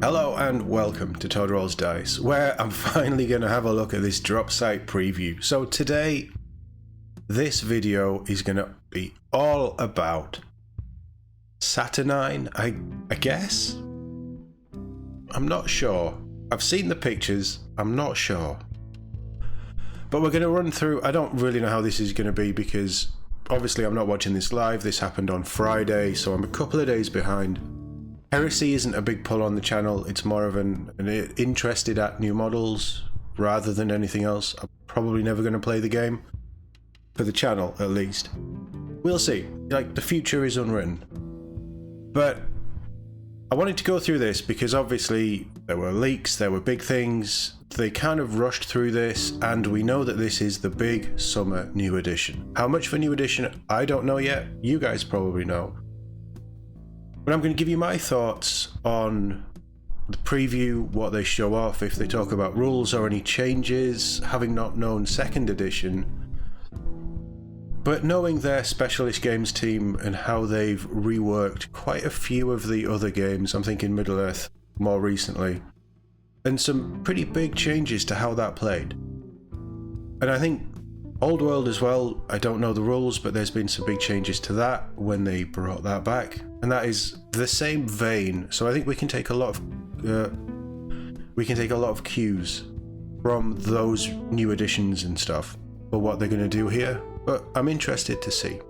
Hello and welcome to Todd Rolls Dice, where I'm finally going to have a look at this Dropsite preview. So today, this video is going to be all about Saturnine, I guess? I'm not sure. I've seen the pictures, I'm not sure. But we're going to run through, I don't really know how this is going to be because obviously I'm not watching this live, this happened on Friday, so I'm a couple of days behind. Heresy isn't a big pull on the channel, it's more of an interested at new models rather than anything else. I'm probably never going to play the game, for the channel at least. We'll see, like the future is unwritten. But I wanted to go through this because obviously there were leaks, there were big things, they kind of rushed through this, and we know that this is the big summer new edition. How much of a new edition, I don't know yet, you guys probably know. But I'm going to give you my thoughts on the preview, what they show off, if they talk about rules or any changes, having not known second edition. But knowing their specialist games team and how they've reworked quite a few of the other games, I'm thinking Middle-earth more recently, and some pretty big changes to how that played. And I think Old World as well, I don't know the rules, but there's been some big changes to that when they brought that back. And that is the same vein, so I think we can take a lot of cues from those new additions and stuff for what they're going to do here. But I'm interested to see.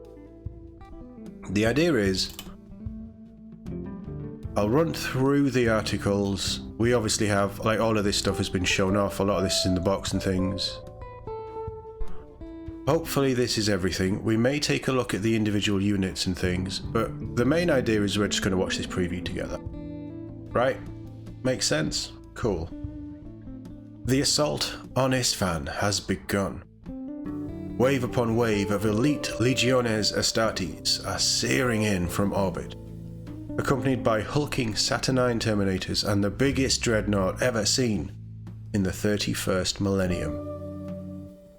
The idea is, I'll run through the articles. We obviously have, like, all of this stuff has been shown off. A lot of this is in the box and things. Hopefully this is everything. We may take a look at the individual units and things, but the main idea is we're just going to watch this preview together. Right? Makes sense? Cool. The assault on Istvan has begun. Wave upon wave of elite Legiones Astartes are searing in from orbit, accompanied by hulking Saturnine Terminators and the biggest dreadnought ever seen in the 31st millennium.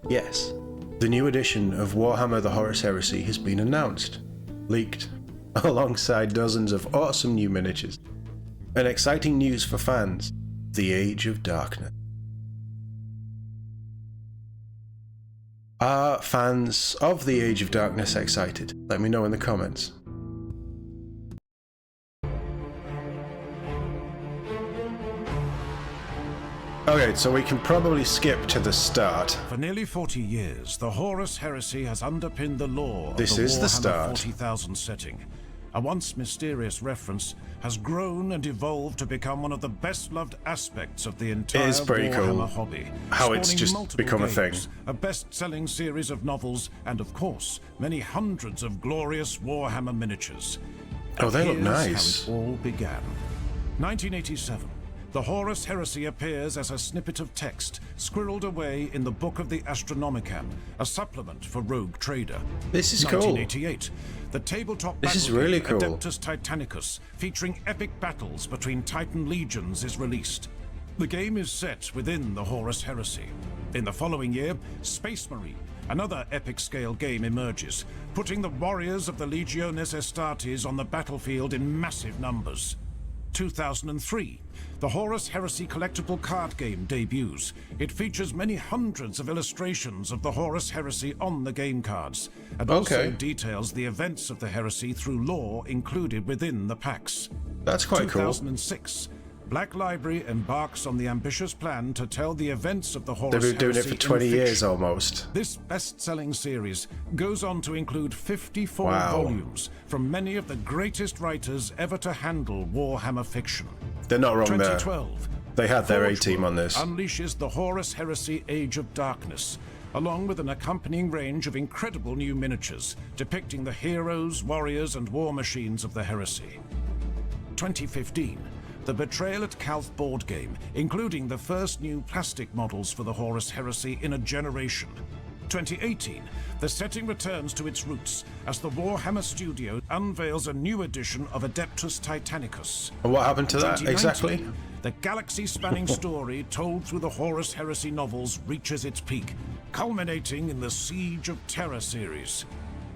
Yes. The new edition of Warhammer the Horus Heresy has been announced, leaked, alongside dozens of awesome new miniatures, and exciting news for fans, the Age of Darkness. Are fans of the Age of Darkness excited? Let me know in the comments. Okay, so we can probably skip to the start. For nearly 40 years, the Horus Heresy has underpinned the lore of the Warhammer 40,000 setting. A once mysterious reference has grown and evolved to become one of the best-loved aspects of the entire Warhammer hobby. How it's just become a thing. A best-selling series of novels, and of course, many hundreds of glorious Warhammer miniatures. Oh, they look nice. How it all began. 1987. The Horus Heresy appears as a snippet of text, squirreled away in the Book of the Astronomicon, a supplement for Rogue Trader. This is 1988, the tabletop battle really game cool. Adeptus Titanicus, featuring epic battles between Titan legions, is released. The game is set within the Horus Heresy. In the following year, Space Marine, another epic-scale game, emerges, putting the warriors of the Legiones Astartes on the battlefield in massive numbers. 2003, the Horus Heresy collectible card game debuts. It features many hundreds of illustrations of the Horus Heresy on the game cards, and also details the events of the Heresy through lore included within the packs. That's quite cool. 2006, Black Library embarks on the ambitious plan to tell the events of the Horus Heresy. They've been doing it for 20 years almost. This best-selling series goes on to include 54 volumes from many of the greatest writers ever to handle Warhammer fiction. They're not wrong there. 2012, they had their A-team on this. Unleashes the Horus Heresy Age of Darkness, along with an accompanying range of incredible new miniatures depicting the heroes, warriors, and war machines of the Heresy. 2015. The Betrayal at Calth board game, including the first new plastic models for the Horus Heresy in a generation. 2018, the setting returns to its roots as the Warhammer studio unveils a new edition of Adeptus Titanicus. And what happened to that exactly? The galaxy-spanning story told through the Horus Heresy novels reaches its peak, culminating in the Siege of Terror series.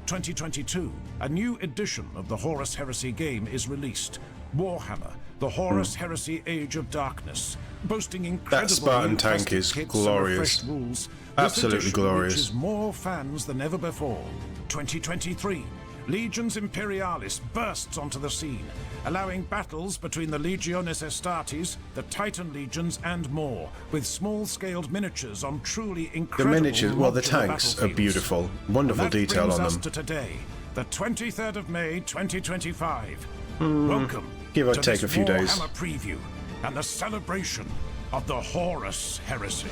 2022, a new edition of the Horus Heresy game is released, Warhammer, the Horus Heresy Age of Darkness, boasting incredible Spartan tank custom is kits glorious. and refreshed rules. Absolutely this edition glorious. reaches more fans than ever before. 2023, Legions Imperialis bursts onto the scene, allowing battles between the Legiones Astartes, the Titan Legions, and more, with small-scaled miniatures on truly The incredible miniatures, well, the modular tanks are battlefields. beautiful. Wonderful That detail brings on us them. to today, the 23rd of May, 2025. Welcome Give or to take this a few days. Warhammer preview and the celebration of the Horus Heresy.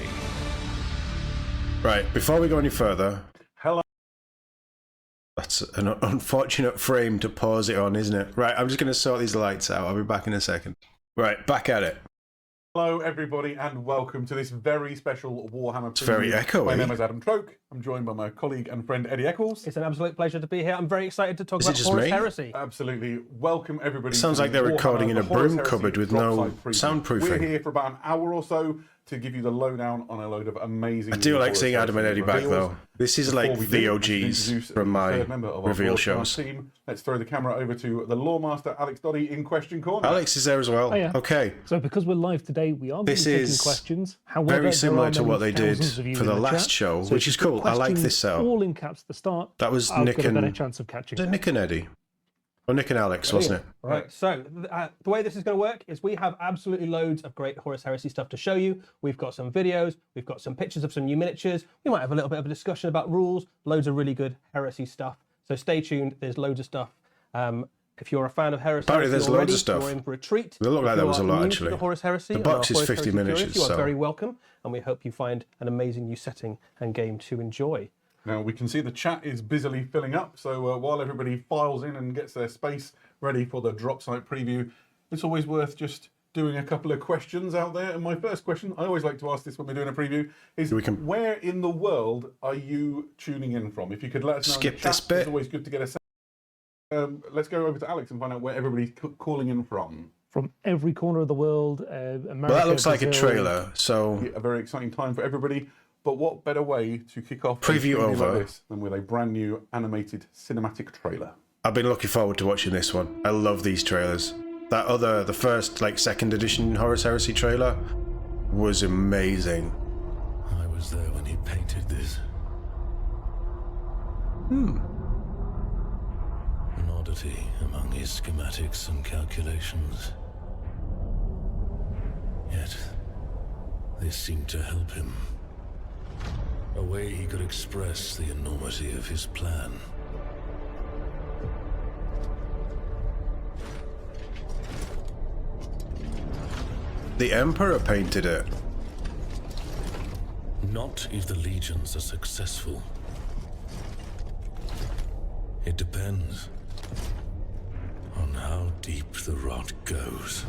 Right, before we go any further... Hello. That's an unfortunate frame to pause it on, isn't it? Right, I'm just going to sort these lights out. I'll be back in a second. Right, back at it. Hello, everybody, and welcome to this very special Warhammer preview. It's very echoey. My name is Adam Troke. I'm joined by my colleague and friend Eddie Eccles. It's an absolute pleasure to be here. I'm very excited to talk Is it about just Horus me? Heresy. Absolutely. Welcome, everybody. Sounds to like they're Warhammer, recording in a the Horus broom Heresy cupboard with no Dropsite preview. soundproofing. We're here for about an hour or so to give you the lowdown on a load of amazing... I do like Horus seeing Adam and Heresy Eddie back, reveals. though. This is Before like we the do, OGs introduce from the my third member of our reveal broadcast shows. team. Let's throw the camera over to the Lawmaster Alex Doddy in Question Corner. Alex is there as well. Oh, yeah. Okay. So because we're live today, we are This taking is questions. However, very there similar are to many what they did thousands of you for in the last chat. show, So which if is you've got cool. I like questions this setup. all in caps at the start. That was I've Nick got a better and... chance of catching. Was it Nick and Eddie? Or Nick and Alex, wasn't it? Right, so the way this is going to work is we have absolutely loads of great Horus Heresy stuff to show you. We've got some videos, we've got some pictures of some new miniatures. We might have a little bit of a discussion about rules, loads of really good Heresy stuff. So stay tuned, there's loads of stuff. If you're a fan of Heresy, Apparently there's already, loads of stuff. You're in for a treat. It looked like If there you was a are lot, new to actually. The Horus Heresy, The and box our is Horus 50 Heresy miniatures, curious, you are so- very welcome, and we hope you find an amazing new setting and game to enjoy. Now, we can see the chat is busily filling up, so while everybody files in and gets their space ready for the Dropsite preview, it's always worth just doing a couple of questions out there. And my first question, I always like to ask this when we're doing a preview, is where in the world are you tuning in from? If you could let us know Skip in the chat, this bit. It's always good to get a sense. Let's go over to Alex and find out where everybody's calling in from. From every corner of the world, America, Well, that looks like a Brazil. trailer, so... A very exciting time for everybody. But what better way to kick off a Preview over. like this than with a brand new animated cinematic trailer? I've been looking forward to watching this one. I love these trailers. The first, second edition Horus Heresy trailer was amazing. I was there when he painted this. An oddity among his schematics and calculations. Yet, this seemed to help him. A way he could express the enormity of his plan. The Emperor painted it. Not if the legions are successful. It depends on how deep the rot goes.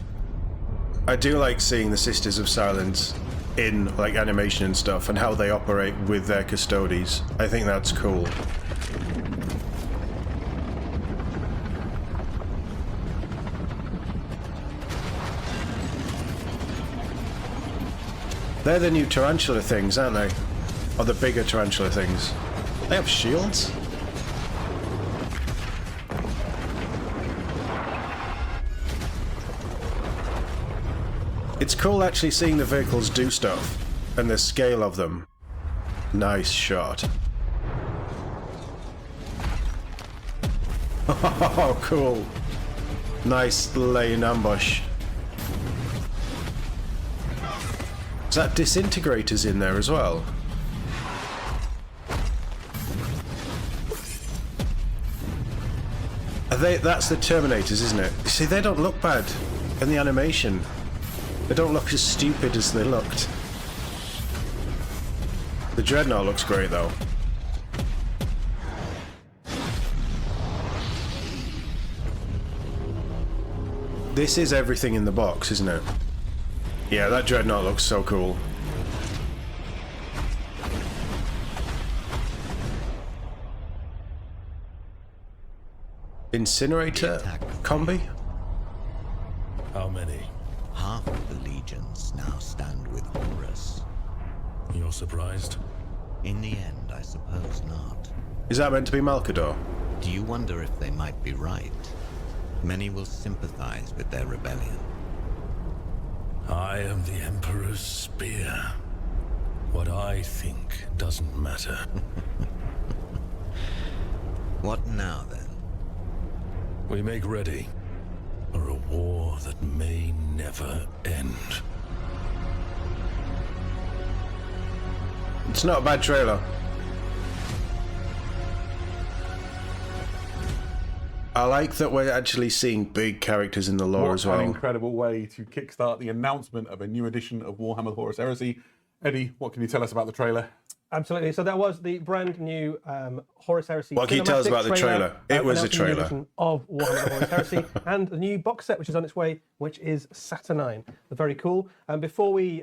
I do like seeing the Sisters of Silence in animation and stuff, and how they operate with their custodies. I think that's cool. They're the new tarantula things, aren't they? Or the bigger tarantula things. They have shields? It's cool actually seeing the vehicles do stuff, and the scale of them. Nice shot. Oh, cool. Nice laying ambush. Is that disintegrators in there as well? That's the Terminators, isn't it? You see, they don't look bad in the animation. They don't look as stupid as they looked. The Dreadnought looks great, though. This is everything in the box, isn't it? Yeah, that Dreadnought looks so cool. Incinerator combi? How many? Half of the legions now stand with Horus. You're surprised? In the end, I suppose not. Is that meant to be Malkador? Do you wonder if they might be right? Many will sympathize with their rebellion. I am the Emperor's spear. What I think doesn't matter. What now, then? We make ready for a war that may never end. It's not a bad trailer. I like that we're actually seeing big characters in the lore as well. An incredible way to kickstart the announcement of a new edition of Warhammer Horus Heresy. Eddie, what can you tell us about the trailer? Absolutely. So that was the brand new Horus Heresy. What can you tell us about the trailer? It was a trailer of Warhammer Horus Heresy, and the new box set which is on its way, which is Saturnine. Very cool. And before we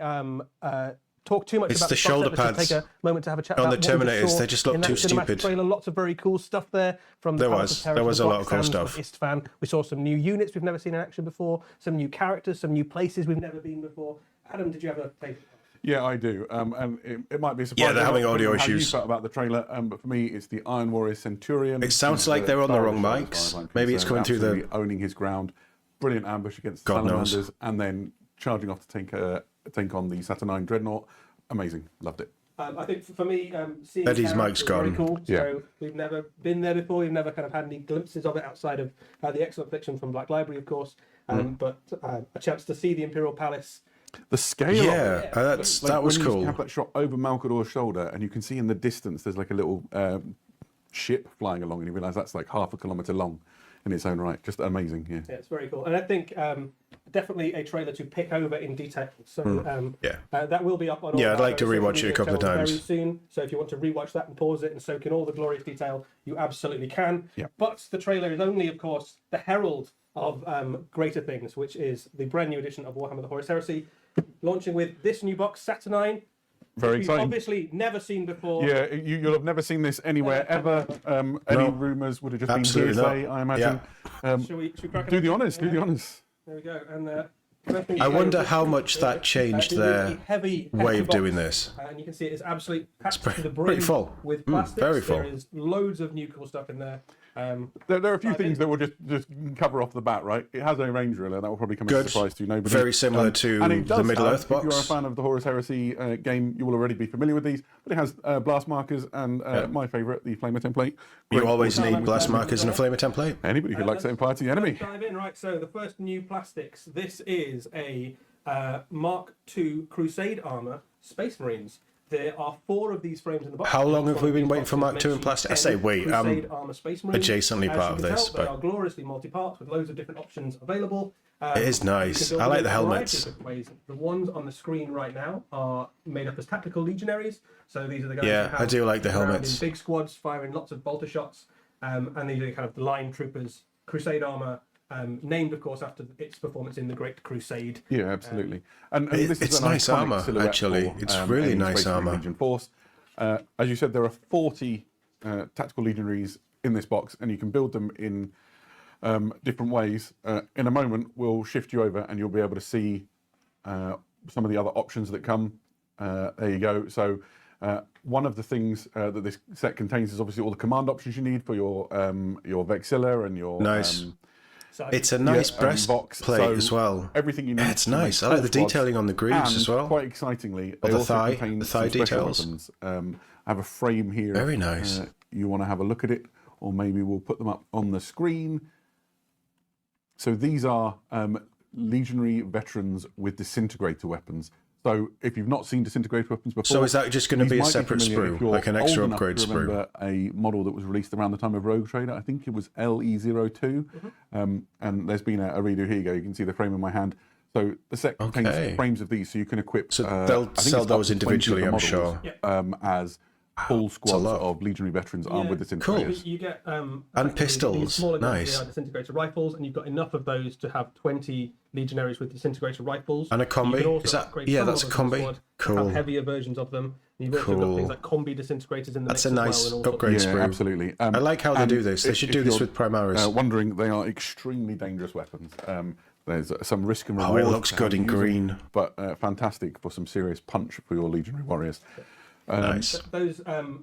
talk too much it's about the shoulder box set, let's pads just take a moment to have a chat on about the what we Terminators. just saw They just look in that too cinematic stupid. Trailer. Lots of very cool stuff there from the There was a lot of cool stuff. Istvan. We saw some new units we've never seen in action before, some new characters, some new places we've never been before. Adam, did you have a favourite? Yeah, I do. And it might be surprising. Yeah, they're having audio how you issues. felt about the trailer, but for me, it's the Iron Warrior Centurion. It sounds like they're on the wrong mics. Maybe it's coming through the... Absolutely owning his ground. Brilliant ambush against God Salamanders, knows. and then charging off to take on the Saturnine Dreadnought. Amazing. Loved it. I think for me, seeing Eddie's characters mic's is very gone. cool. Yeah. So we've never been there before. We've never kind of had any glimpses of it outside of the excellent fiction from Black Library, of course. But a chance to see the Imperial Palace. The scale Yeah, of it. that was when you cool. have that shot over Malcador's shoulder, and you can see in the distance there's like a little ship flying along, and you realise that's like half a kilometre long in its own right. Just amazing, yeah. Yeah, it's very cool. And I think definitely a trailer to pick over in detail. So that will be up on all Yeah, I'd like to social rewatch media it a couple of channels times. very soon. So if you want to rewatch that and pause it and soak in all the glorious detail, you absolutely can. Yeah. But the trailer is only, of course, the herald of greater things, which is the brand new edition of Warhammer the Horus Heresy, launching with this new box, Saturnine. Very We've exciting. obviously never seen before. Yeah, you'll have never seen this anywhere ever. Any rumours would have just absolutely been hearsay, not. I imagine. Should we crack Do it the open? honours, do the honours. There we go. And first thing I you wonder go- how much that changed it is their a heavy way of box. doing this. And you can see it is absolutely packed pretty- to the brim pretty full. with Mm, plastics. very full. There is loads of new cool stuff in there. There are a few I things think- that will just cover off the bat, right? It has a range driller, that will probably come as a Good. surprise to nobody. Very similar to and it does the Middle have, Earth box. If you're a fan of the Horus Heresy game, you will already be familiar with these. But it has blast markers and my favourite, the Flamer template. You Great always for- need blast markers and a flamer template. Anybody who likes setting fire to the enemy. Let's dive in, right? So the first new plastics. This is a Mark II Crusade armor Space Marines. There are 4 of these frames in the box. How long have Each we one of been these waiting for boxes Mark II in makes plastic? I you say 10 wait, Crusade armor Space Marines. adjacently As part you of can this, tell, they but- are gloriously multi-parts with loads of different options available. It is You nice. can build I them like in the a variety of helmets. different ways. The ones on the screen right now are made up as tactical legionaries. So these are the guys Yeah, who I have do like the around helmets. in big squads firing lots of bolter shots. And these are kind of the line troopers, Crusade armor, named of course after its performance in the Great Crusade. Yeah, absolutely. And this It's is an nice iconic armour, silhouette actually. for, It's really a nice Space Marine armour. Legion force. As you said, there are 40 tactical legionaries in this box, and you can build them in different ways. In a moment, we'll shift you over, and you'll be able to see some of the other options that come. There you go. So one of the things that this set contains is obviously all the command options you need for your Vexilla and your Nice. So It's a nice Vox. breastplate So as well. Everything you need. Yeah, it's to make nice. I like the full squads. detailing on the grooves And as well. Quite excitingly, Or they the also thigh- contain the thigh some special details. weapons. I have a frame here. Very nice. You want to have a look at it, or maybe we'll put them up on the screen. So these are legionary veterans with disintegrator weapons. So if you've not seen disintegrator weapons before, So is that just gonna these be a might separate familiar sprue, if you're like an extra old enough upgrade to sprue? remember a model that was released around the time of Rogue Trader. I think it was LE02. And there's been a redo. Here you go. You can see the frame in my hand. So the set contains Okay. frames of these, so you can equip. So I they'll think it's sell up those to 20 of individually, the I'm models, sure. as full squads lot. of legionary veterans armed with Cool. disintegrators. You get And pistols. smaller Nice. disintegrator rifles, and you've got enough of those to have 20 legionaries with disintegrator rifles. And a combi? You can also Is that- upgrade yeah, some that's a models of the combi. squad to Cool. Have heavier versions of them. And you've also got Cool. things like combi disintegrators in the That's mix a as well, nice and all sorts of- upgrade Yeah, sprue. absolutely. I like how they and do this. They should if do this you're, with Primaris. Wondering, they are extremely dangerous weapons. There's some risk and Oh, reward. it looks to good how in you use them, green. but fantastic for some serious punch for your legionary warriors. Nice. Those,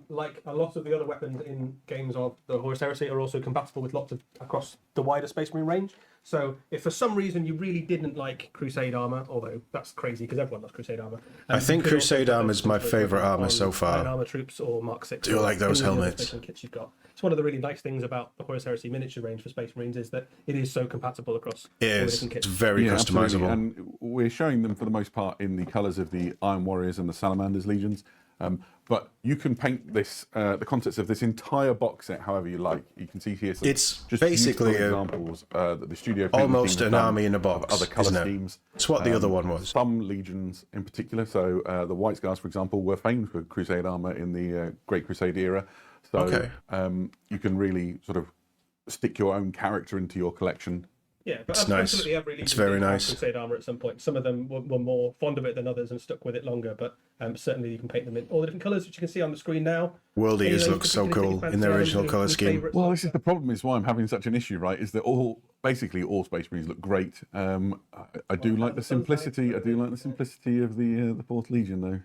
like a lot of the other weapons in games of the Horus Heresy, are also compatible with lots of across the wider Space Marine range. So if for some reason you really didn't like Crusade armor, although that's crazy because everyone loves Crusade armor, I think Crusade armor is my favourite armor so far. Iron Armor troops or Mark 6. Do you like those helmets? Kits you've got. It's one of the really nice things about the Horus Heresy miniature range for Space Marines is that it is so compatible across all the different kits. It's very absolutely. customizable. And we're showing them for the most part in the colours of the Iron Warriors and the Salamanders Legions. But you can paint this, the concepts of this entire box set however you like. You can see here some It's just basically examples that the studio painting almost team have an done army in a of box, other colour isn't it? schemes. It's what the other one was. Some legions in particular. So the White Scars, for example, were famed for Crusade armour in the Great Crusade era. So you can really sort of stick your own character into your collection. Yeah, but It's nice. absolutely every legion It's very did have nice. Crusade armor at some point. Some of them were more fond of it than others and stuck with it longer, but certainly you can paint them in all the different colours, which you can see on the screen now. World Any of Eaters those look so particularly cool fancy in their ones, original any colour scheme. favourites? Well, this is the problem. Is why I'm having such an issue, right? Is that basically all Space Marines look great. I do like the simplicity. I do like the simplicity of the Fourth Legion, though.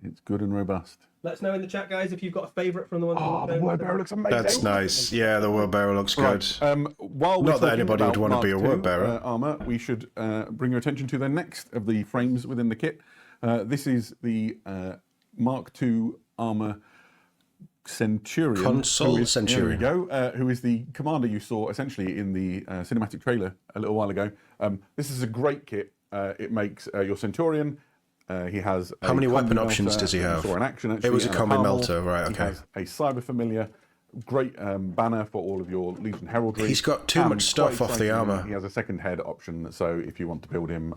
It's good and robust. Let us know in the chat, guys, if you've got a favourite from the ones. Oh, the word bearer looks amazing. That's nice. Yeah, the word bearer looks good. While we're Not that talking anybody would about want to be a Mark word II, bearer. armor, we should bring your attention to the next of the frames within the kit. This is the Mark II armor Centurion. Consul Centurion. There we go. Who is the commander you saw essentially in the cinematic trailer a little while ago. This is a great kit. It makes your Centurion. He has How many weapon combi options melter, does he have? Or an action, actually, It was a and combi palm. melter, right, He okay. has a cyber familiar, great banner for all of your Legion heraldry. He's got too and much stuff quite off the excitingly, armour. He has a second head option, so if you want to build him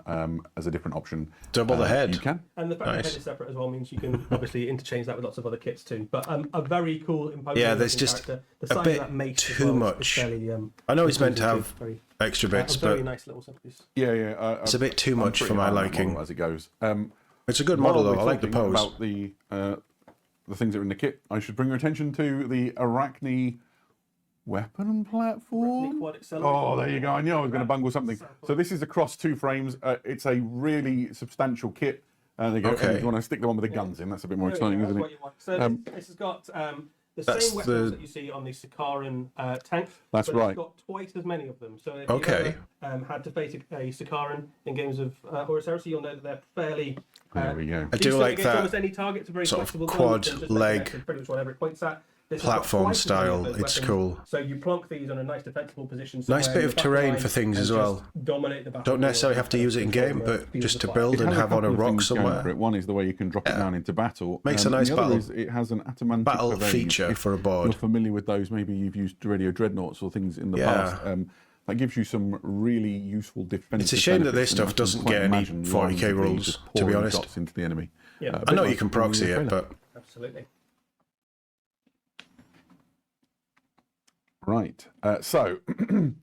as a different option, Double the head. you can. And the fact that the Nice. head is separate as well means you can obviously interchange that with lots of other kits too. But a very cool, imposing. Yeah, there's looking just character. The a size of bit that mace as too well is much. fairly, I know he's meant to have very, extra bits, a very but nice little centerpiece. Yeah. it's a bit too I'm much pretty for my high on that liking. model as it goes. It's a good While model though. we're I like the talking pose. About the things that are in the kit, I should bring your attention to the Arachne weapon platform. Arachne quad accelerator. Oh, there you go. I knew I was going to bungle something. So this is across 2 frames. It's a really substantial kit. There you go. Okay. And if you want to stick the one with the guns in, that's a bit more exciting, That's isn't what it? you want. So this has got the That's same weapons the- that you see on the Sakaran tank. That's but right. It's got twice as many of them. So if Okay. you've ever had to face a Sakaran in games of Horus Heresy, you'll know that they're fairly. There we go. I do decent like against almost that any target. It's a very sort of flexible gun. quad You can just leg connect with pretty much whatever it points at. This has got platform twice as many of style. those It's weapons. cool. So you plonk these on a nice defensible position. Nice somewhere bit in of the back terrain line for things and as just well. Dominate the Don't battlefield necessarily have to use it in game, but just to build It and has a have on a couple of rock things going somewhere. for it. One is the way you can drop it down into battle. Makes a nice the other battle- is it has an atamantic battle purveyed. feature If for a board. You're familiar with those? Maybe you've used radio dreadnoughts or things in the Yeah. past. That gives you some really useful defensive. It's a shame that benefits, this and stuff I can doesn't quite get any imagine you 40k armed with rules, just to be pouring honest. shots into the enemy. Yeah. A I bit know like you can in the proxy it, trailer. but Absolutely. Right. So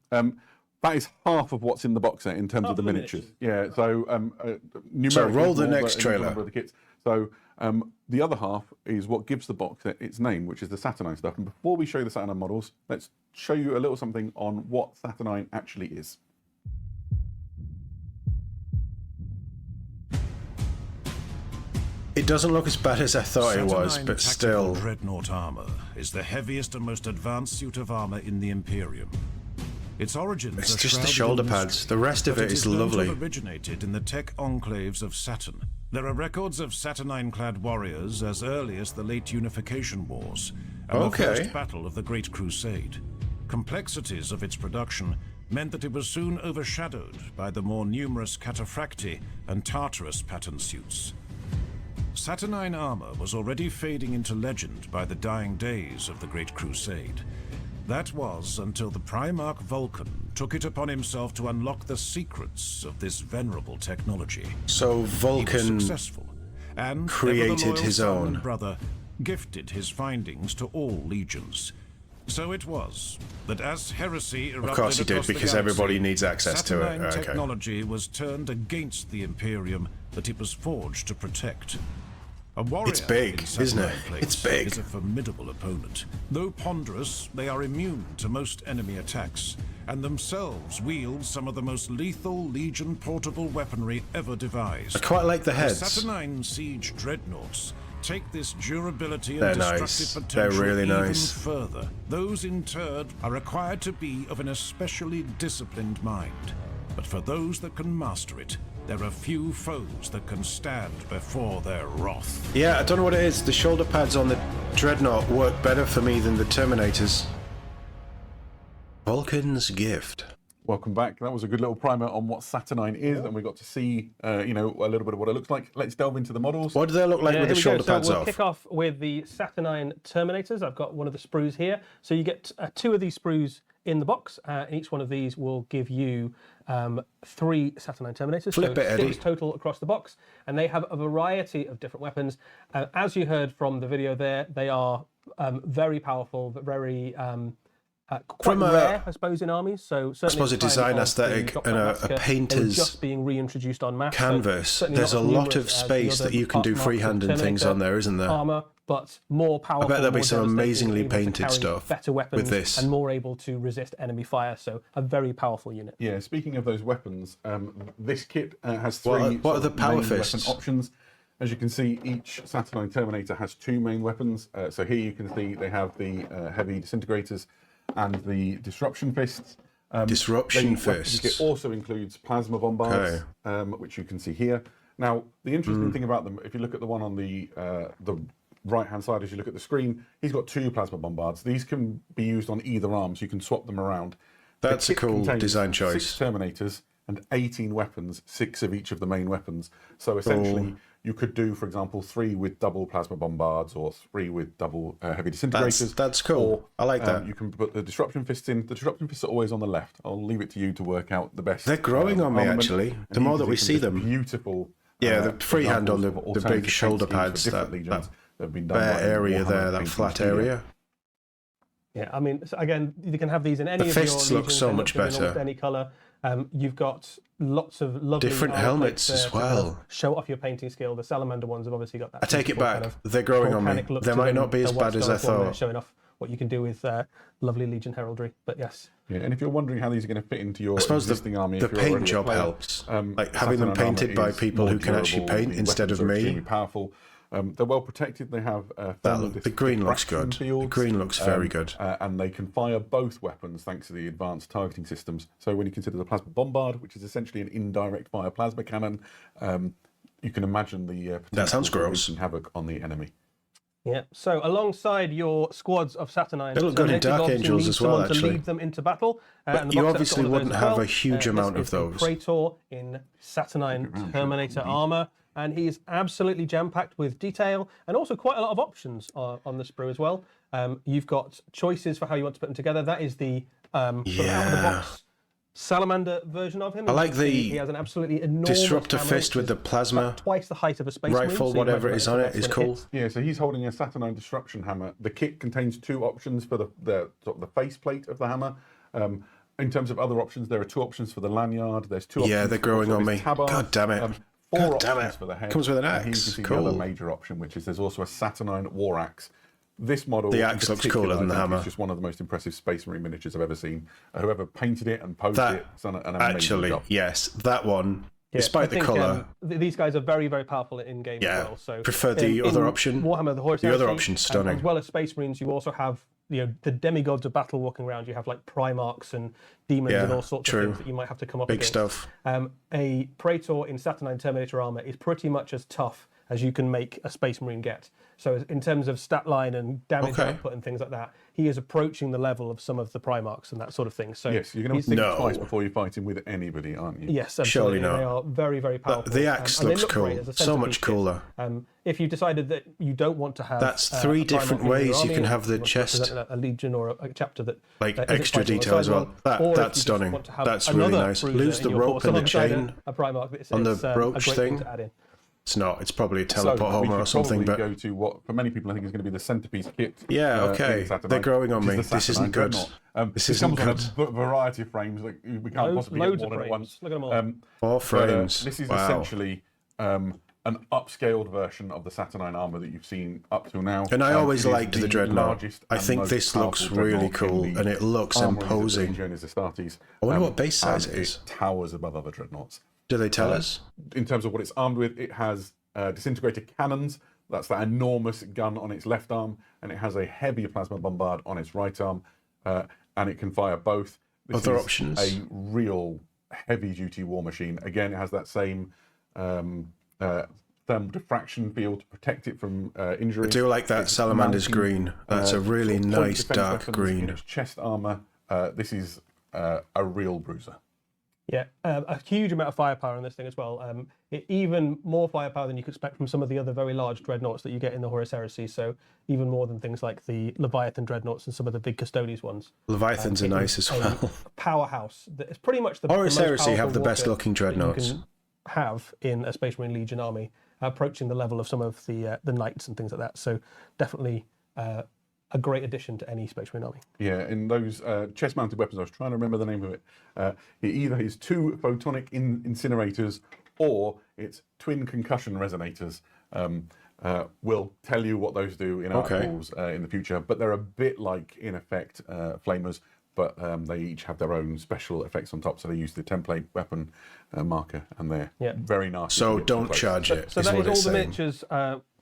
that is half of what's in the box set in terms Half of the of the miniatures. Yeah. So numerically So roll the more, next but in terms of trailer. number of the kits. So the other half is what gives the box set its name, which is the Saturnine stuff. And before we show you the Saturnine models, let's show you a little something on what Saturnine actually is. it doesn't look as bad as I thought it was. Saturnine But tactical still, dreadnought armor is the heaviest and most advanced suit of armor in the Imperium. Its origins it's are just the shrouded shoulder in pads. mystery, The rest of but it is known to lovely. have originated in the tech enclaves of Saturn. There are records of Saturnine-clad warriors as early as the late Unification Wars and the Okay. First Battle of the Great Crusade. Complexities of its production meant that it was soon overshadowed by the more numerous Cataphracti and Tartarus pattern suits. Saturnine armor was already fading into legend by the dying days of the Great Crusade. That was until the Primarch Vulcan took it upon himself to unlock the secrets of this venerable technology. So He was Vulcan successful, and created ever the loyal his son own. and brother gifted his findings to all legions. So it was that as heresy erupted course he did, across the because galaxy, everybody needs access to it. Saturnine Okay. technology was turned against the Imperium that it was forged to protect. A warrior It's big, in isn't it? Saturnine It's place big. is a formidable opponent. Though ponderous, they are immune to most enemy attacks, and themselves wield some of the most lethal Legion portable weaponry ever devised. I quite like the The heads. Saturnine siege dreadnoughts take this durability They're and destructive nice. They're potential really even nice. further. Those interred are required to be of an especially disciplined mind. But for those that can master it, there are few foes that can stand before their wrath. Yeah, I don't know what it is. The shoulder pads on the Dreadnought work better for me than the Terminators. Vulcan's Gift. Welcome back. That was a good little primer on what Saturnine is, and we got to see, you know, a little bit of what it looks like. Let's delve into the models. What do they look like with the shoulder pads we'll off? kick off with the Saturnine Terminators. I've got one of the sprues here. So you get 2 of these sprues in the box, and each one of these will give you 3 Saturnine Terminators. Flip it, Eddie. 6 total across the box, and they have a variety of different weapons. As you heard from the video there, they are very powerful, but very quite rare, I suppose, in armies. So certainly, I suppose a design aesthetic and a painter's just being reintroduced on mass. canvas. So There's a lot of space that you can do freehand things on there, isn't there? Armor, but more powerful. I bet there'll be more some devastating, amazingly able to painted carry stuff better weapons with this. and more able to resist enemy fire. So a very powerful unit. Yeah, speaking of those weapons, this kit has 3 What are the power main fists? weapon options. As you can see, each Saturnine Terminator has 2 main weapons. So here you can see they have the heavy disintegrators and the disruption fists. Disruption The weapons fists. kit also includes plasma bombards, which you can see here. Now, the interesting thing about them, if you look at the one on the right-hand side as you look at the screen, he's got 2 plasma bombards. These can be used on either arm, so you can swap them around. That's a cool design choice. 6 Terminators and 18 weapons, 6 of each of the main weapons. So essentially, you could do, for example, 3 with double plasma bombards or 3 with double heavy disintegrators. That's cool. Or, I like that. You can put the disruption fists in. The disruption fists are always on the left. I'll leave it to you to work out the best. They're growing on me, armament. actually. And The more these that we are see just them. Beautiful. Yeah, the freehand on examples of the big alternative shoulder paint schemes pads, for different that legions that have been done bare by area Warhammer there, that painting flat studio. area. Yeah, I mean, so again, you can have these in any The of your fists look legions. so They much good in almost better. any colour. You've got lots of lovely Different armor helmets plates as there to kind of well. show off your painting skill. The Salamander ones have obviously got that. I take it beautiful back. kind of They're growing on me. volcanic look They to might them. not be as They're bad as I white scarlet one there, thought. showing off what you can do with lovely Legion heraldry. But yes. Yeah, and if you're wondering how these are going to fit into your I suppose existing army, the if you're paint already a job player, helps. Like having them Saturnine painted armor by is people more who can actually durable, paint the instead weapons of are me. extremely powerful. They're well protected. They have The green looks good. The fields, green looks very good. and they can fire both weapons thanks to the advanced targeting systems. So when you consider the plasma bombard, which is essentially an indirect fire plasma cannon, you can imagine the That sounds potential for gross. wreaking havoc on the enemy. Yeah. So alongside your squads of Saturnine, They look good in Terminators, Dark you obviously Angels need as well, someone to actually. lead them into battle. But and the you box set's obviously got one of wouldn't those have as a well. huge amount This of is the those. Praetor in Saturnine Terminator armor, and he is absolutely jam-packed with detail and also quite a lot of options on the sprue as well. You've got choices for how you want to put them together. That is the sort of out-of-the-box Salamander version of him. I like the He has an absolutely enormous Disruptor hammer, fist which with the is plasma about twice the height of a Space Marine, rifle, so you whatever might it is on it, recognize is when cool. hits. Yeah, so he's holding a Saturnine Disruption Hammer. The kit contains 2 options for the sort of the faceplate of the hammer. In terms of other options, there are 2 options for the lanyard. There's 2 options. Yeah, they're for growing sort of on his me. tabard. God damn it. 4 God damn options it. for the head. Comes with an And here you axe. can see the Cool. other major option, which is there's also a Saturnine War Axe. This model, The in axe looks particular, cooler than the I think, hammer. is just one of the most impressive Space Marine miniatures I've ever seen. Whoever painted it and posed That it, it's done an amazing actually, job. yes, that one. Yeah, Despite I the think, colour, these guys are very, very powerful in game Yeah, as well. So prefer the other in option. Warhammer, the Horus The other Heresy, option's stunning. As well as Space Marines, you also have the demigods of battle walking around. You have like Primarchs and demons Yeah, and all sorts true. of things that you might have to come up big against. stuff. A Praetor in Saturnine Terminator armor is pretty much as tough as you can make a Space Marine get. So in terms of stat line and damage Okay. output and things like that, he is approaching the level of some of the Primarchs and that sort of thing. So Yes, you're going to he's- think No. twice before you fight him with anybody, aren't you? Yes, Surely absolutely. not. They are very, very powerful. The axe and they looks look great cool. as a So centerpiece much kit. cooler. If you've decided that you don't want to have That's a 3 Primarch different in your ways you army, can or have the want to chest. represent a legion or a chapter that Like isn't extra fighting detail as well. alongside one, or if That's you just stunning. want to have That's really another nice. bruiser Lose in the your rope force and the alongside chain a Primarch. It's on the a brooch great thing. to add in. It's not. It's probably a So teleport we Homer or should something, probably but go to what for many people I think is going to be the centerpiece kit. Yeah, in okay. Saturnine, They're growing on which me. is the This isn't Saturnine good. Dreadnought. This It isn't comes on a variety of frames. Like we can't possibly get Loads more of than at frames. once. Look at them all. 4 frames. This is Wow. essentially an upscaled version of the Saturnine armor that you've seen up till now. And I always It is liked the Dreadnought. largest I and think most this looks powerful really Dreadnought in cool, the and it looks armories of the imposing. Legiones Astartes. I wonder what base size and it is. It towers above other Dreadnoughts. Do they tell us? In terms of what it's armed with, it has disintegrator cannons That's that enormous gun on its left arm, and it has a heavy plasma bombard on its right arm, and it can fire both. This Other is options? a real heavy-duty war machine. Again, it has that same thermal diffraction field to protect it from injury. I do like that It's Salamander's mounting, green. That's a really sort of point nice defense dark weapons green. in its chest armor. This is a real bruiser. Yeah, a huge amount of firepower on this thing as well. Even more firepower than you could expect from some of the other very large dreadnoughts that you get in the Horus Heresy. So even more than things like the Leviathan dreadnoughts and some of the big Custodes ones. Leviathans are It nice is as well. a powerhouse. It's pretty much the Horus the most Heresy have powerful the best warship looking that you dreadnoughts. can have in a Space Marine Legion army, approaching the level of some of the knights and things like that. So definitely a great addition to any Space Marine army. Yeah, in those chest-mounted weapons, I was trying to remember the name of it. It either is 2 photonic incinerators or it's twin concussion resonators. We'll tell you what those do in articles in the future, but they're a bit like, in effect, flamers, but they each have their own special effects on top. So they use the template weapon marker, and they're very nasty. So to don't place. charge it. So is that what is all it's the saying. miniatures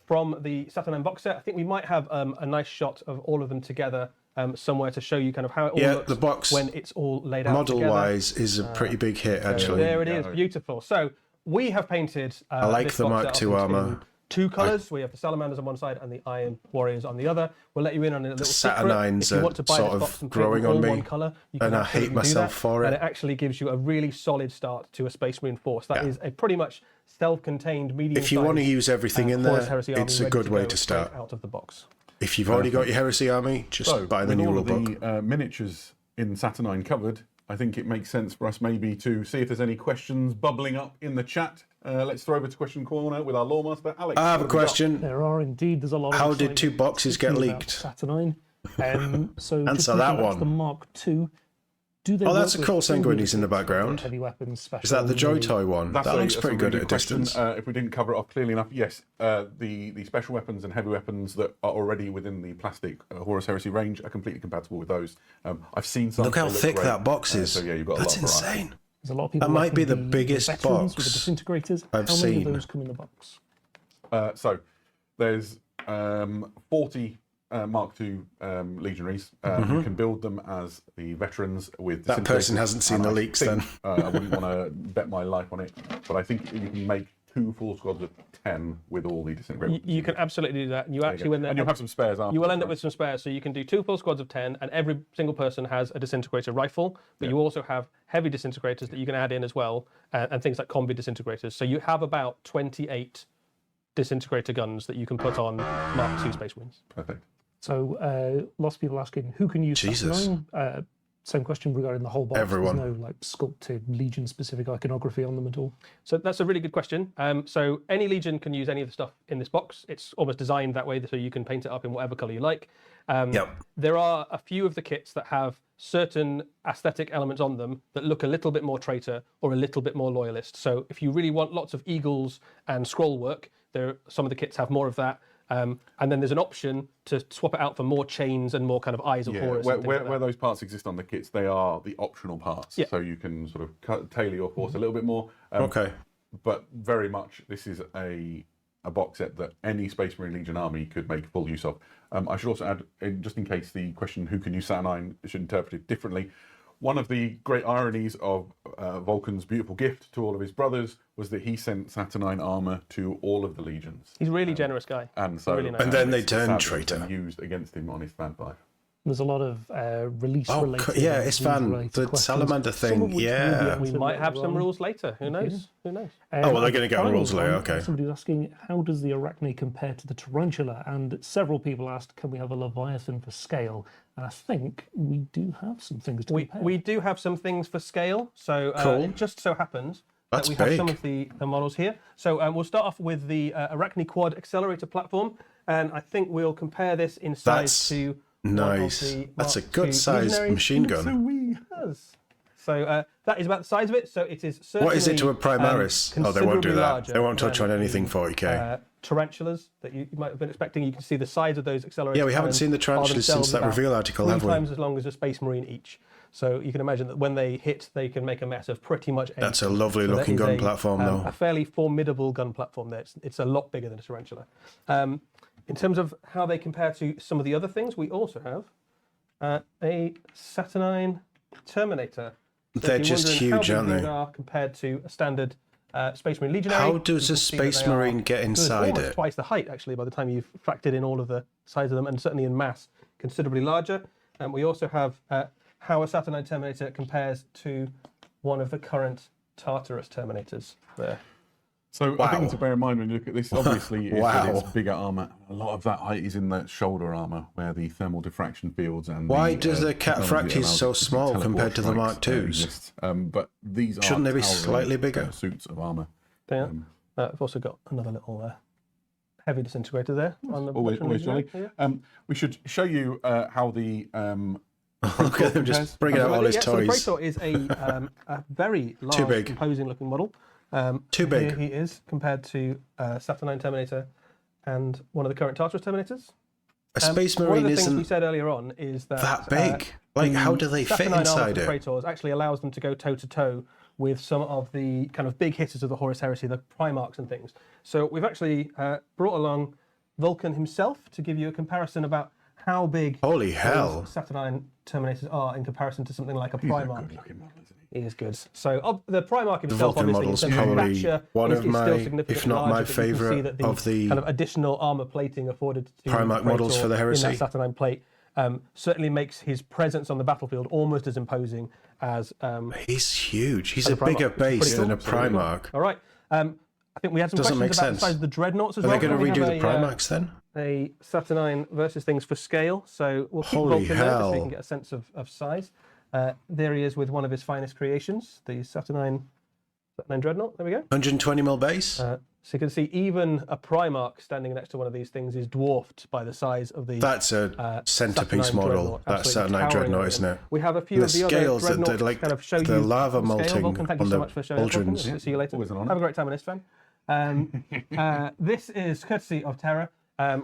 from the Saturn box set. I think we might have a nice shot of all of them together somewhere to show you kind of how it all looks the box when it's all laid out together. Model-wise is a pretty big hit, So actually. there it is, beautiful. So we have painted I like this the box Mark set II up into armour. 2 colours. We have the Salamanders on one side and the Iron Warriors on the other. We'll let you in on a little Saturnines secret. If you want to buy sort this of box and paint growing them all on me, one colour, you can and I absolutely hate do myself that. for And it. it actually gives you a really solid start to a Space Marine force. That is a pretty much self-contained, medium-sized If you want to use everything in Horus there, Heresy army it's a ready good to way go to straight start. out of the box. If you've already got your Heresy army, just So, buy the with new all rule of book. the miniatures in Saturnine covered, I think it makes sense for us maybe to see if there's any questions bubbling up in the chat. Let's throw over to question corner with our lawmaster, Alex. I have a what have we got? question. There are indeed. There's a lot. How of did 2 excitement, boxes get particularly about leaked? Saturnine. So Answer just that looking back one. to the Mark II. Do they Oh, work that's a with cool all Sanguini's in the units, background. heavy weapons, special? Is that the Joy Toy one? That's That looks that's pretty good really at a good question. distance. If we didn't cover it off clearly enough, yes, the special weapons and heavy weapons that are already within the plastic Horus Heresy range are completely compatible with those. I've seen some. Look how they thick great. that box is. So yeah, you've got That's a lot of variety. insane. There's a lot of people. That might be the working biggest veterans box with the disintegrators. I've How many seen. of those come in the box? So there's 40 Mark II legionaries. You can build them as the veterans with That person disintegrators, hasn't seen and the I leaks think, then. I wouldn't want to bet my life on it, but I think you can make 2 full squads of 10 with all the disintegrators. You can absolutely do that. And you actually, when and you'll have some spares after. you will end up with some spares, so you can do 2 full squads of 10, and every single person has a disintegrator rifle, but you also have heavy disintegrators that you can add in as well, and things like combi disintegrators. So you have about 28 disintegrator guns that you can put on Mark II Space Marines. Perfect. So lots of people asking who can use Jesus. Saturnine. Same question regarding the whole box. Everyone. There's no like sculpted Legion-specific iconography on them at all. So that's a really good question. So any Legion can use any of the stuff in this box. It's almost designed that way, so you can paint it up in whatever color you like. There are a few of the kits that have certain aesthetic elements on them that look a little bit more traitor or a little bit more loyalist. So if you really want lots of eagles and scroll work, some of the kits have more of that. And then there's an option to swap it out for more chains and more kind of eyes of Horus. Where those parts exist on the kits, they are the optional parts. Yeah. So you can sort of tailor your force a little bit more. Okay. But very much, this is a box set that any Space Marine Legion army could make full use of. I should also add, just in case the question who can use Saturnine should interpret it differently, one of the great ironies of Vulcan's beautiful gift to all of his brothers was that he sent Saturnine armor to all of the legions. He's a really generous guy. And so, really nice. And then they it's turned sadly traitor. been used against him on his fan 5. There's a lot of release-related. yeah, it's fun. rules-related The questions, Salamander some thing, of which we'll be yeah. able We to might later have some on. rules later. Who knows? Who knows? Oh, well, they're gonna get on Final rules later, one, okay. Somebody's asking, how does the Arachne compare to the Tarantula? And several people asked, can we have a Leviathan for scale? And I think we do have some things to compare. We do have some things for scale. So Cool. it just so happens That's that we have some big. of the models here. So we'll start off with the Arachne Quad Accelerator platform. And I think we'll compare this in size That's to nice. one of the That's a Mark good II sized Legionaries. machine gun. So that is about the size of it. So it is certainly What is it to a Primaris? Oh, they won't do considerably that. larger They won't touch than on anything the, 40k. Tarantulas that you might have been expecting. You can see the size of those accelerators. Yeah, we haven't cannons seen the are tarantulas since themselves that about reveal article, 3 have we? times as long as a Space Marine each. So you can imagine that when they hit, they can make a mess of pretty much anything. That's a lovely So looking that is gun platform, though. A fairly formidable gun platform there. It's a lot bigger than a Tarantula. In terms of how they compare to some of the other things, we also have a Saturnine Terminator. So They're if you're just wondering huge, how big aren't these they? are compared to a standard Space Marine Legionary. How does you a can see that Space they are Marine get inside almost it? twice the height, actually, by the time you've factored in all of the size of them, and certainly in mass, considerably larger. And we also have how a Saturnine Terminator compares to one of the current Tartarus Terminators there. So I think to bear in mind when you look at this, obviously it's bigger armour. A lot of that height is in the shoulder armour, where the thermal diffraction fields and Why does the technology cataphractii allows so it to small teleport compared to the strikes Mark IIs? exist. But these are Shouldn't they be towering, slightly bigger? suits of armour. Yeah. I've also got another little heavy disintegrator there. On the Always jolly. Yeah. We should show you how the Look at him just bringing out all his So the toys. Praetor is a very large, big. imposing looking model. Too big. Here he is compared to Saturnine Terminator and one of the current Tartarus Terminators. A Space One of Marine the things we isn't said earlier on is that big. Like, how do they fit Saturnine armor inside for the it? Praetors actually allows them to go toe to toe with some of the kind of big hitters of the Horus Heresy, the Primarchs and things. So we've actually brought along Vulcan himself to give you a comparison about how big Holy those hell. Saturnine Terminators are in comparison to something like a He's a Primarch. good-looking model, isn't he? He is good. So the Primarch The himself, Vulcan obviously, model's in terms of probably stature, one is of still my, significantly if not my larger, but you can see favourite that the of the kind of additional armor plating afforded to Primarch the models Praetor for the Heresy. in that Saturnine plate certainly makes his presence on the battlefield almost as imposing as. He's huge. He's as a bigger Primarch, which is base pretty than a cool. Primarch. All right. I think we had some Doesn't questions make about the sense. size of the dreadnoughts as Are well. they going to We redo have the Primarchs then? A Saturnine versus things for scale. So we'll keep Holy Vulcan there just so you hell. can get a sense of size. There he is with one of his finest creations, the Saturnine Dreadnought. There we go. 120mm base? So you can see even a Primarch standing next to one of these things is dwarfed by the size of the. That's a centerpiece Saturnine model. Dreadnought. That's Absolutely Saturnine towering Dreadnought, over isn't them. it? We have a few And of the the scales, other dreadnoughts like kind of show the you lava the scale. molting Vulcan, thank you on so the much for showing us, Vulcan. pauldrons. See you later. Always an honour. Have a great time in Isfahan. This is courtesy of Terra.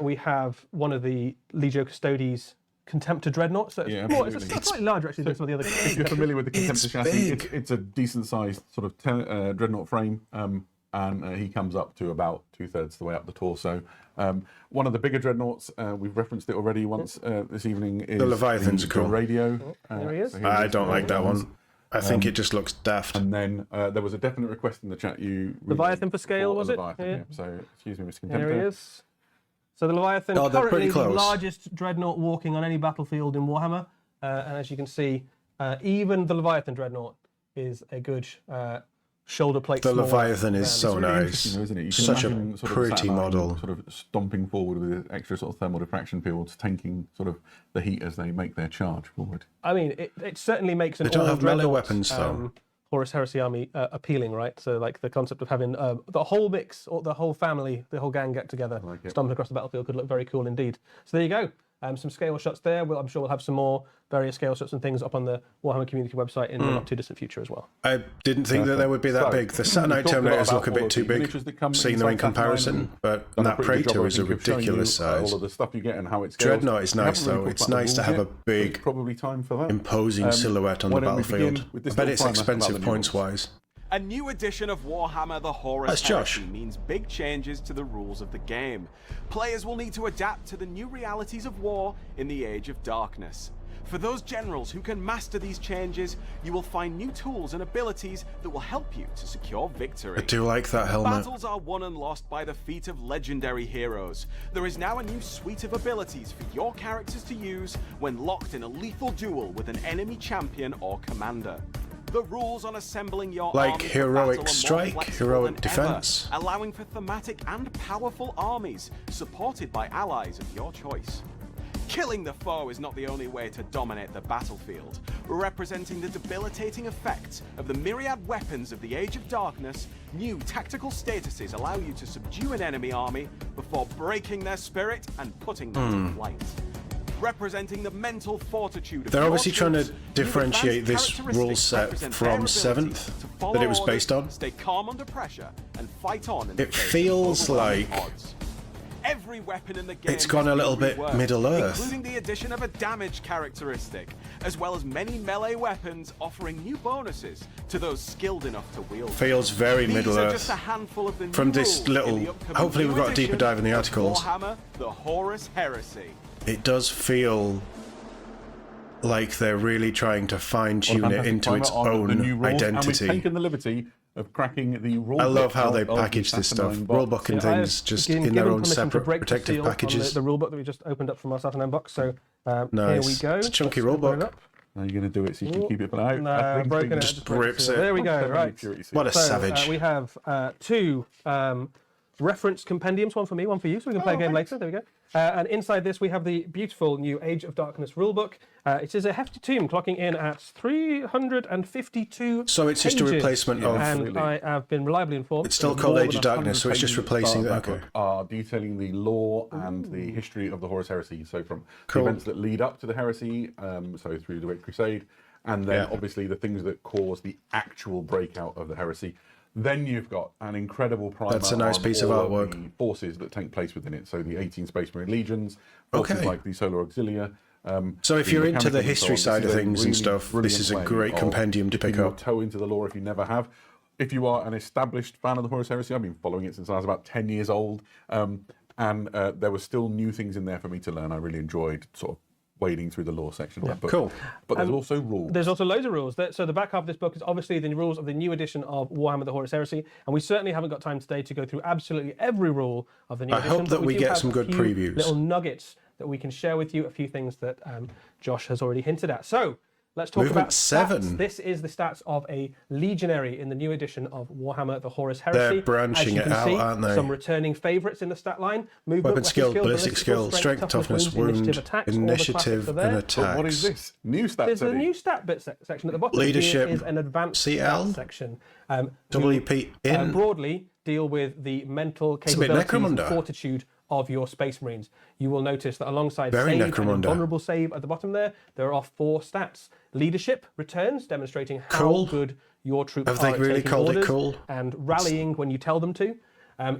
We have one of the Legio Custodes Contemptor Dreadnought. So Yeah, it's absolutely. it's slightly larger actually than some of the other. If you're familiar with the Contemptor It's chassis, big. it's a decent-sized sort of dreadnought frame, and he comes up to about 2/3 the way up the torso. One of the bigger dreadnoughts, we've referenced it already once this evening, is The Leviathan's the cool. radio. There he is. so here I is don't the like that ones. one. I think it just looks daft. And then there was a definite request in the chat. Leviathan for scale, was it? Leviathan, Yeah. yeah. So excuse me, Mr. Contemptor. There he is. So the Leviathan, Oh, they're currently pretty the close. largest dreadnought walking on any battlefield in Warhammer. And as you can see, even the Leviathan dreadnought is a good shoulder plate. The smaller Leviathan is than- so Really nice. interesting though, isn't it? You can Such a imagine sort of pretty Saturnine model. sort of stomping forward with extra sort of thermal diffraction fields, tanking sort of the heat as they make their charge forward. I mean, it certainly makes an They don't have melee all-dreadnought, weapons, though. Horus Heresy army appealing, right? So like the concept of having the whole mix, or the whole family, the whole gang get together, like it. stomping across the battlefield could look very cool indeed. So there you go. Some scale shots there. I'm sure we'll have some more various scale shots and things up on the Warhammer community website in the not too distant future as well. I didn't think that they would be that So, big. The we've Saturnine talked a lot Terminators about look a all bit of too the big, miniatures that come seeing them in inside Saturnine, comparison, and but done a that pretty good job, Praetor I is a think, of showing ridiculous you, size. all of the stuff you get and how it scales. Dreadnought is We nice, haven't really though. talked It's about the nice to rules have a yet, but big, it's probably time for that. imposing silhouette on the why don't we begin battlefield. with I this bet little it's primer about expensive the new points rules. wise. A new edition of Warhammer the Horus That's Josh. Heresy means big changes to the rules of the game. Players will need to adapt to the new realities of war in the Age of Darkness. For those generals who can master these changes, you will find new tools and abilities that will help you to secure victory. I do like that helmet. Battles are won and lost by the feet of legendary heroes. There is now a new suite of abilities for your characters to use when locked in a lethal duel with an enemy champion or commander. The rules on assembling your Like army for heroic battle are more strike, flexible heroic than defense. ever, allowing for thematic and powerful armies supported by allies of your choice. Killing the foe is not the only way to dominate the battlefield. Representing the debilitating effects of the myriad weapons of the Age of Darkness, new tactical statuses allow you to subdue an enemy army before breaking their spirit and putting them to flight. Representing the mental fortitude of They're your obviously trying to troops, new differentiate advanced this rule characteristics set represent from their ability 7th to that follow it was orders, based on. stay calm under pressure, and fight on in the It face of feels overwhelming like odds. Every every weapon in the game It's gone a little bit reworked, Middle Earth. including the addition of a damage characteristic, as well as many melee weapons offering new bonuses to those skilled enough to wield them. Feels very These Middle are Earth. just a handful of the From new this rules little- in the upcoming hopefully we've new got a deeper edition dive in the of articles. Warhammer, the Horus Heresy. It does feel like they're really trying to fine-tune What a it fantastic into its primer on the new own rules, And identity. we've taken the liberty of cracking the rule. I love how they package this stuff. Rulebook and things just in their own separate protective packages. The rulebook that we just opened up from our Saturn box. So Nice. here we go. It's a chunky Let's open it rulebook. up. Now you're going to do it so you can keep it for now. No, broken it. Just rips it. There we go. Right. What a So, savage. we have two reference compendiums, one for me, one for you, so we can play a game later. There we go. And inside this, we have the beautiful new Age of Darkness rulebook. It is a hefty tome, clocking in at 352 So it's just a pages. replacement of... And I have been reliably informed. It's still that called more Age than of Darkness, so it's just 100 replacing... pages Okay. are detailing the lore and the history of the Horus Heresy. So from Cool. the events that lead up to the Heresy, so through the Great Crusade, and then Yeah. obviously the things that cause the actual breakout of the Heresy. Then you've got an incredible primer. That's a nice on piece of all artwork. the forces that take place within it. So the 18 Space Marine legions, forces Okay. like the Solar Auxilia. So if the you're into the mechanicals and so history on, side this of is a things and really stuff, this is a brilliant way great of compendium to pick dipping your up. toe into the lore if you never have. If you are an established fan of the Horus Heresy, I've been following it since I was about 10 years old, and there were still new things in there for me to learn. I really enjoyed sort of wading through the lore section of that book. Cool. But there's also rules. There's also loads of rules. So the back half of this book is obviously the rules of the new edition of Warhammer the Horus Heresy, and we certainly haven't got time today to go through absolutely every rule of the new I edition. hope that but we do get have some a good few previews. little nuggets that we can share with you, a few things that Josh has already hinted at. So let's talk Movement about 7. stats. This is the stats of a legionary in the new edition of Warhammer the Horus Heresy. They're branching As you it can out, see, aren't they? some returning favourites in the stat line. Movement, Weapon skill, ballistic skill, strength, strength, toughness, wound, initiative, attacks, all the classics initiative, are there. and But attacks. what is this? New stats. There's a Eddie? new stat bit section at the bottom. Leadership, Here is an advanced CL, stats section. WP in. Broadly deal with the mental It's a bit capabilities and Necromunda. fortitude of your Space Marines. You will notice that alongside Very save and Necromunda. invulnerable save at the bottom there are 4 stats. Leadership returns, demonstrating how Cool. good your troops Have are they at really taking called it orders cool? and rallying when you tell them to.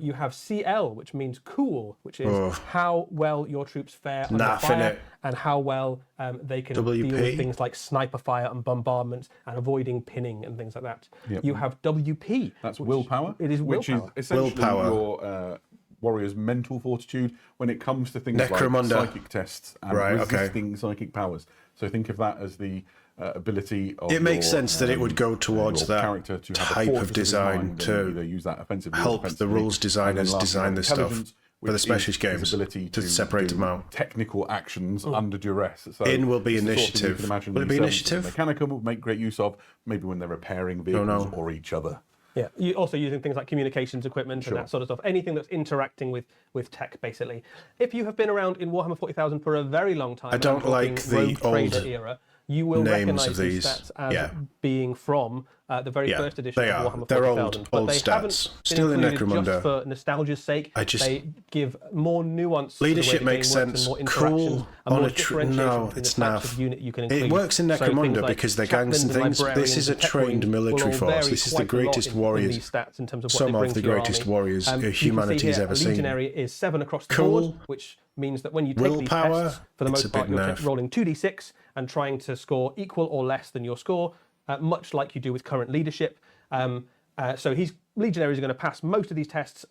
You have CL, which means cool, which is Ugh. how well your troops fare under Naff, fire innit? and how well they can WP. deal with things like sniper fire and bombardment and avoiding pinning and things like that. Yep. You have WP. That's which- willpower. It is Which willpower. is essentially Willpower. your warrior's mental fortitude when it comes to things Necromunda. like psychic tests and Right, okay. resisting psychic powers. So think of that as the ability of It makes your, sense that it would go towards your that character to have a type fortress of his design mind to and either use that offensively or help the defensively. rules designers And then lastly, design this stuff intelligence, for the which specialist is his games ability to separate do them out. Technical actions under duress. So In will be it's the sort of thing you initiative. can imagine Will it be these servants of initiative? Mechanicum will make great use of, maybe when they're repairing vehicles know. or each other. Yeah, you also using things like communications equipment Sure. and that sort of stuff. Anything that's interacting with tech, basically. If you have been around in Warhammer 40,000 for a very long time, I don't and like talking the Rogue Trader old era, you will names recognise of these these. stats as Yeah. being from the very Yeah, first edition they of are. Warhammer They're 40,000. old- But old they haven't stats. been Still in included Necromunda. just for nostalgia's sake. They give more nuance. Leadership to the way the makes game works and sense. more interactions Cool and on more a differentiation no, between it's the types naff. of unit you can It include. works in So things Necromunda like because they're gangs and chaplains things. This is a librarians and tech trained marines military will force. vary This is the quite a lot greatest in warriors. these stats in terms of what Some they bring of the to your greatest army. warriors You can see humanity's here ever a seen. legionary is 7 across the Cool. board, which means that when you take Willpower, these tests, for the it's most a part, bit you're naff. rolling 2d6 and trying to score equal or less than your score, much like you do with current leadership. So legionaries are going to pass most of these tests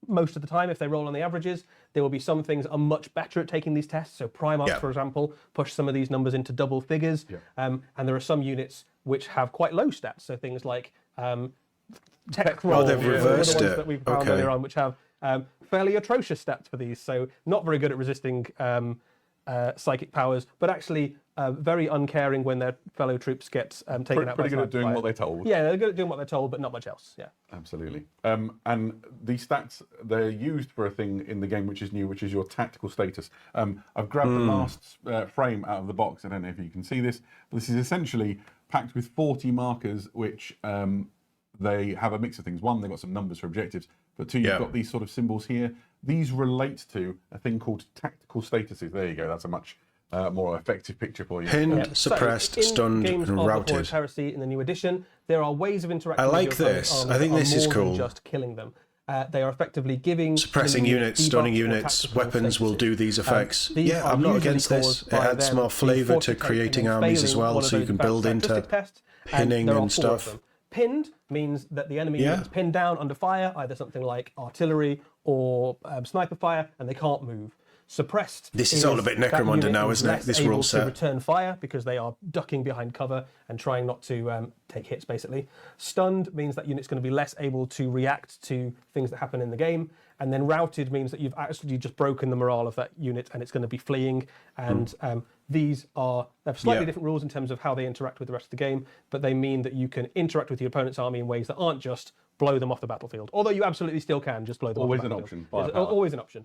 most of the time if they roll on the averages. There will be some things are much better at taking these tests. So Primarchs, Yeah. for example, push some of these numbers into double figures. And there are some units which have quite low stats. So things like tech roll, they've the reversed ones it. that we've found Okay. earlier on, which have fairly atrocious stats for these. So not very good at resisting psychic powers, but actually very uncaring when their fellow troops get taken out by Pretty good at doing fire. what they're told. Yeah, they're good at doing what they're told, but not much else. Yeah. Absolutely. And these stats, they're used for a thing in the game which is new, which is your tactical status. I've grabbed the last frame out of the box. I don't know if you can see this, but this is essentially packed with 40 markers, which they have a mix of things. One, they've got some numbers for objectives, but two, you've got these sort of symbols here. These relate to a thing called tactical statuses. There you go. That's a much more effective picture for you. Pinned, suppressed, So, in stunned, games and of the routed. Horus Heresy in the new edition, there are ways of interacting I like with your this. opponent's I think armies this that is are more cool. than just killing them. They are effectively giving suppressing enemy units, debuffs stunning or units, tactical weapons will statuses. do these effects. These Yeah, are I'm not usually against this. caused It by adds them more being flavour forced to take and creating then armies as failing well, one of so you those can advanced build into characteristic tests, and pinning there are and 4 of stuff. them. Pinned means that the enemy Yeah. is pinned down under fire, either something like artillery or sniper fire, and they can't move. Suppressed. This is all a bit that Necromunda unit now, is isn't it? less This able rule to set. return fire because they are ducking behind cover and trying not to take hits, basically. Stunned means that unit's going to be less able to react to things that happen in the game. And then routed means that you've actually just broken the morale of that unit and it's going to be fleeing. And they have slightly different rules in terms of how they interact with the rest of the game, but they mean that you can interact with your opponent's army in ways that aren't just blow them off the battlefield. Although you absolutely still can just blow them Always off the an battlefield. option, firepower. Always an option.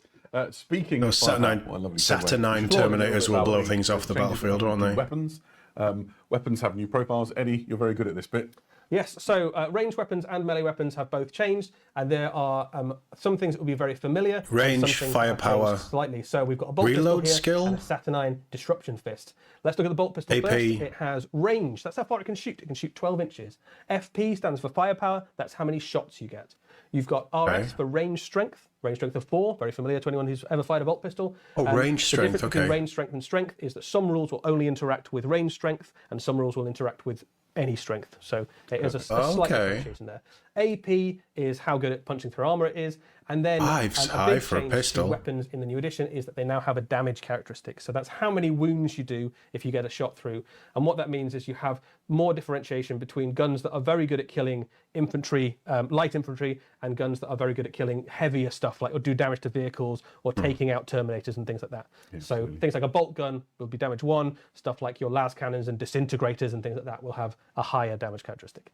Speaking of Saturnine, firepower, what a lovely segue. Saturnine Explore a little Terminators bit will about blow the things off the changes battlefield, that won't come they? to Weapons. Weapons have new profiles. Eddie, you're very good at this bit. Yes, so ranged weapons and melee weapons have both changed, and there are some things that will be very familiar. and Range, some things that have firepower. changed slightly. So we've got a bolt Reload pistol here skill? and a Saturnine Disruption Fist. Let's look at the bolt pistol AP. first. It has range. That's how far it can shoot. It can shoot 12 inches. FP stands for firepower. That's how many shots you get. You've got RS Okay. for range strength. Range strength of 4, very familiar to anyone who's ever fired a bolt pistol. Oh, range The strength, difference between okay. range strength and strength is that some rules will only interact with range strength, and some rules will interact with any strength. So there is a slight Okay. differentiation there. AP is how good at punching through armor it is, and then Five's a high big for a change to pistol. weapons in the new edition is that they now have a damage characteristic. So that's how many wounds you do if you get a shot through. And what that means is you have more differentiation between guns that are very good at killing infantry, light infantry, and guns that are very good at killing heavier stuff, like or do damage to vehicles or taking out terminators and things like that. So things like a bolt gun will be damage 1. Stuff like your las cannons and disintegrators and things like that will have a higher damage characteristic.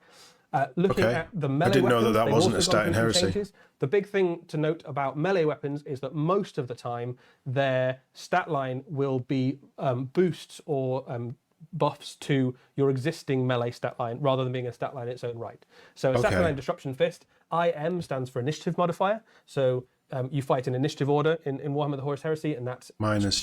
Looking Okay. at the melee didn't know that weapons, that they've wasn't also a gone stat in through some Heresy. changes. The big thing to note about melee weapons is that most of the time their stat line will be boosts or buffs to your existing melee stat line rather than being a stat line in its own right. So a Saturnine Disruption Fist, IM stands for initiative modifier. So you fight in initiative order in Warhammer the Horus Heresy, and that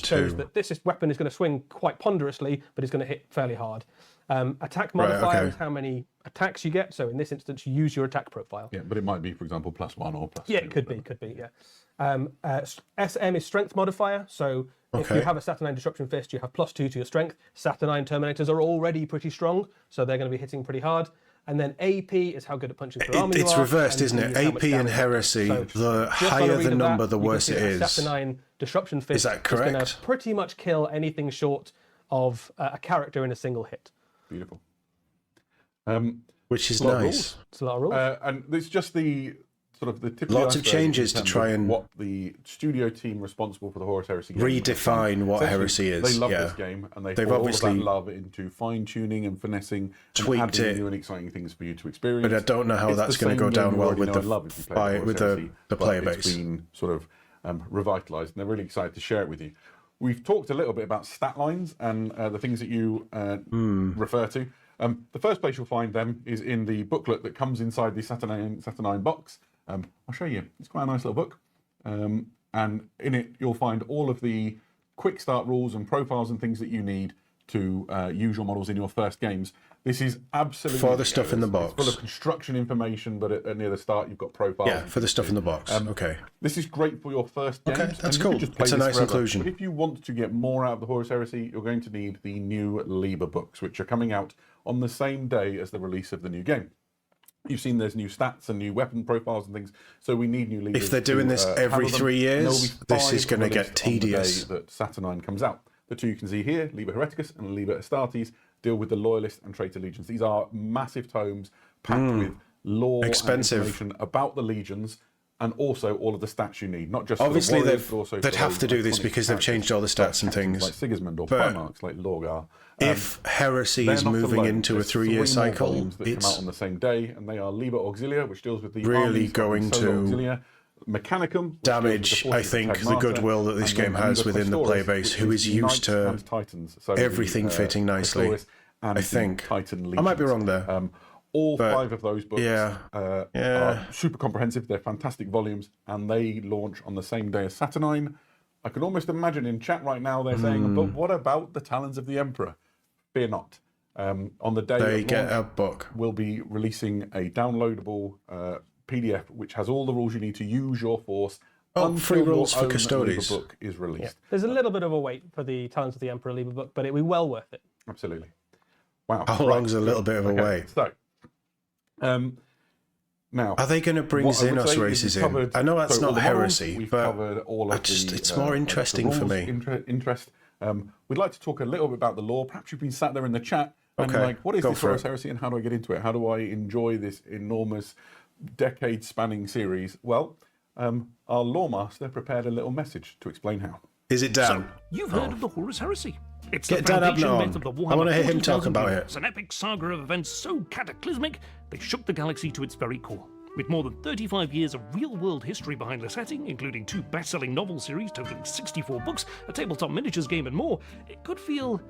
shows -2. that weapon is going to swing quite ponderously, but it's going to hit fairly hard. Attack modifier okay. is how many attacks you get. So in this instance, you use your attack profile. Yeah, but it might be, for example, +1 or +2. Yeah, it could be, yeah. SM is strength modifier. So if you have a Saturnine Disruption Fist, you have +2 to your strength. Saturnine Terminators are already pretty strong, so they're going to be hitting pretty hard. And then AP is how good at punching through armor you It's are, reversed, and isn't D it? is how much AP and damage. Heresy, So the just on a higher read the of number, that, the you can worse see it that is. Saturnine Disruption Fist that going correct? to pretty much kill anything short of a character in a single hit. Beautiful. Which is lot of nice. rules. It's a lot of rules. And it's just the sort of the tip Lots the of iceberg in changes to terms try of and what the studio team responsible for the Horus Heresy game redefine what Essentially, Heresy is. They love yeah. this game, and They've they've all of obviously that love into fine tuning and finessing, tweaked and adding it. new and exciting things for you to experience. But I don't know how It's that's the going to same go down game you well already with know the and love if you play Horus with the Heresy, player but base. It's been sort of revitalized, and they're really excited to share it with you. We've talked a little bit about stat lines and the things that you refer to. The first place you'll find them is in the booklet that comes inside the Saturnine box. I'll show you. It's quite a nice little book. And in it, you'll find all of the quick start rules and profiles and things that you need to use your models in your first games. This is absolutely... For the stuff in the box. It's full of construction information, but near the start, you've got profiles. Yeah, for the stuff in the box. Okay. This is great for your first games. Okay, and that's you could cool. just play It's a this nice forever. inclusion. But if you want to get more out of the Horus Heresy, you're going to need the new Liber books, which are coming out on the same day as the release of the new game. You've seen there's new stats and new weapon profiles and things, so we need new Libers. If they're doing this every 3 years, this is going to get tedious. That Saturnine comes out. The two you can see here, Liber Hereticus and Liber Astartes, deal with the Loyalist and Traitor Legions. These are massive tomes packed with lore Expensive. and information about the legions, and also all of the stats you need, not just Obviously, for the warriors, but also they'd for have those to do this iconic because they've changed all the characters, stats and captains things. like Sigismund or But Primarchs like Lorgar. If Heresy They're is not moving alone. into a There's 3 year 3 more cycle, volumes that come out it's on the same day, and they are Liber Auxilia, which deals with the really armies, going Solar to Auxilia, Mechanicum, which damage, deals with the I forces of think, the Tagmata, goodwill that this and then game has Liber within the Custoris, player base, which who is is the used Knights to and Titans. So everything fitting nicely. Custoris and I the think. Titan I might be Legions. wrong there. All But 5 of those books are super comprehensive. They're fantastic volumes, and they launch on the same day as Saturnine. I can almost imagine in chat right now they're saying, but what about the Talons of the Emperor? Fear not. On the day They of get launch, a book. we'll be releasing a downloadable PDF which has all the rules you need to use your force. Oh, free until rules your for own custodies. Liber book is released. Yeah. There's a little bit of a wait for the Talons of the Emperor Liber book, but it'll be well worth it. Absolutely. Wow. How long's a little bit of a wait? So, now, are they going to bring Xenos races in? I know that's not heresy, but it's more interesting for me. We'd like to talk a little bit about the lore. Perhaps you've been sat there in the chat and you're like, what is this Horus Heresy and how do I get into it? How do I enjoy this enormous, decade-spanning series? Well, our lore master prepared a little message to explain how. Is it Dan? So, you've heard of the Horus Heresy. It's Get the Dan foundation Abner myth of the on. Warhammer I want to hear him talk 40,000 about it. It's an epic saga of events so cataclysmic, they shook the galaxy to its very core. With more than 35 years of real-world history behind the setting, including 2 best-selling novel series totaling 64 books, a tabletop miniatures game and more, it could feel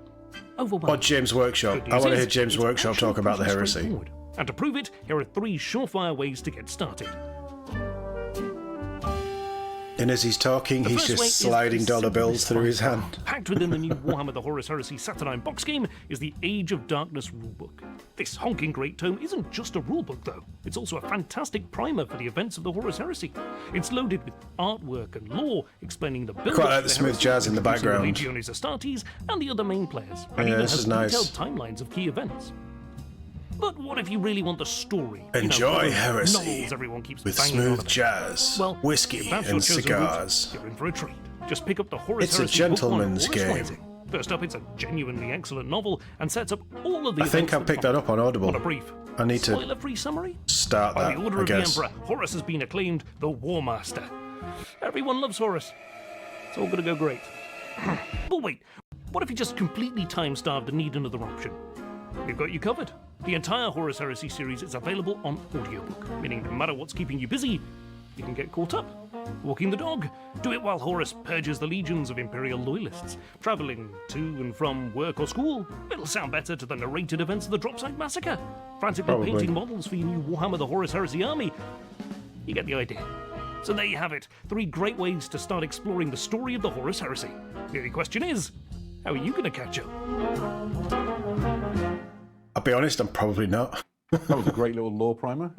overwhelming. Or James Workshop. I want to hear James Workshop talk about the heresy. And to prove it, here are 3 surefire ways to get started. And as he's talking, he's just sliding dollar bills through his hand. Packed within the new Warhammer The Horus Heresy Saturnine box game is the Age of Darkness rulebook. This honking great tome isn't just a rulebook, though. It's also a fantastic primer for the events of the Horus Heresy. It's loaded with artwork and lore explaining the build-up Quite like to the the smooth heresy, jazz in the introducing background. the Legiones Astartes and the other main players. And Yeah, even this has is nice. detailed timelines of key events. But what if you really want the story? Enjoy heresy novels everyone keeps with banging on smooth about. jazz, Well, whiskey, if that's your and chosen cigars. route, you're in for a treat. Just pick up the Horus It's a Heresy Book One, gentleman's Horus game. Rising. First up, it's a genuinely excellent novel and sets up all of the I think events I picked that up on Audible. On a brief, I need to spoiler-free summary. start By that, the order I of guess. the Emperor, Horus has been acclaimed the War Master. Everyone loves Horus. It's all going to go great. But wait, what if you're just completely time-starved and need another option? We've got you covered. The entire Horus Heresy series is available on audiobook, meaning no matter what's keeping you busy, you can get caught up. Walking the dog, do it while Horus purges the legions of Imperial loyalists. Travelling to and from work or school, it'll sound better to the narrated events of the Dropsite Massacre. Frantically Probably. painting models for your new Warhammer the Horus Heresy army. You get the idea. So there you have it, 3 great ways to start exploring the story of the Horus Heresy. The only question is, how are you going to catch up? I'll be honest, I'm probably not. That was a great little lore primer.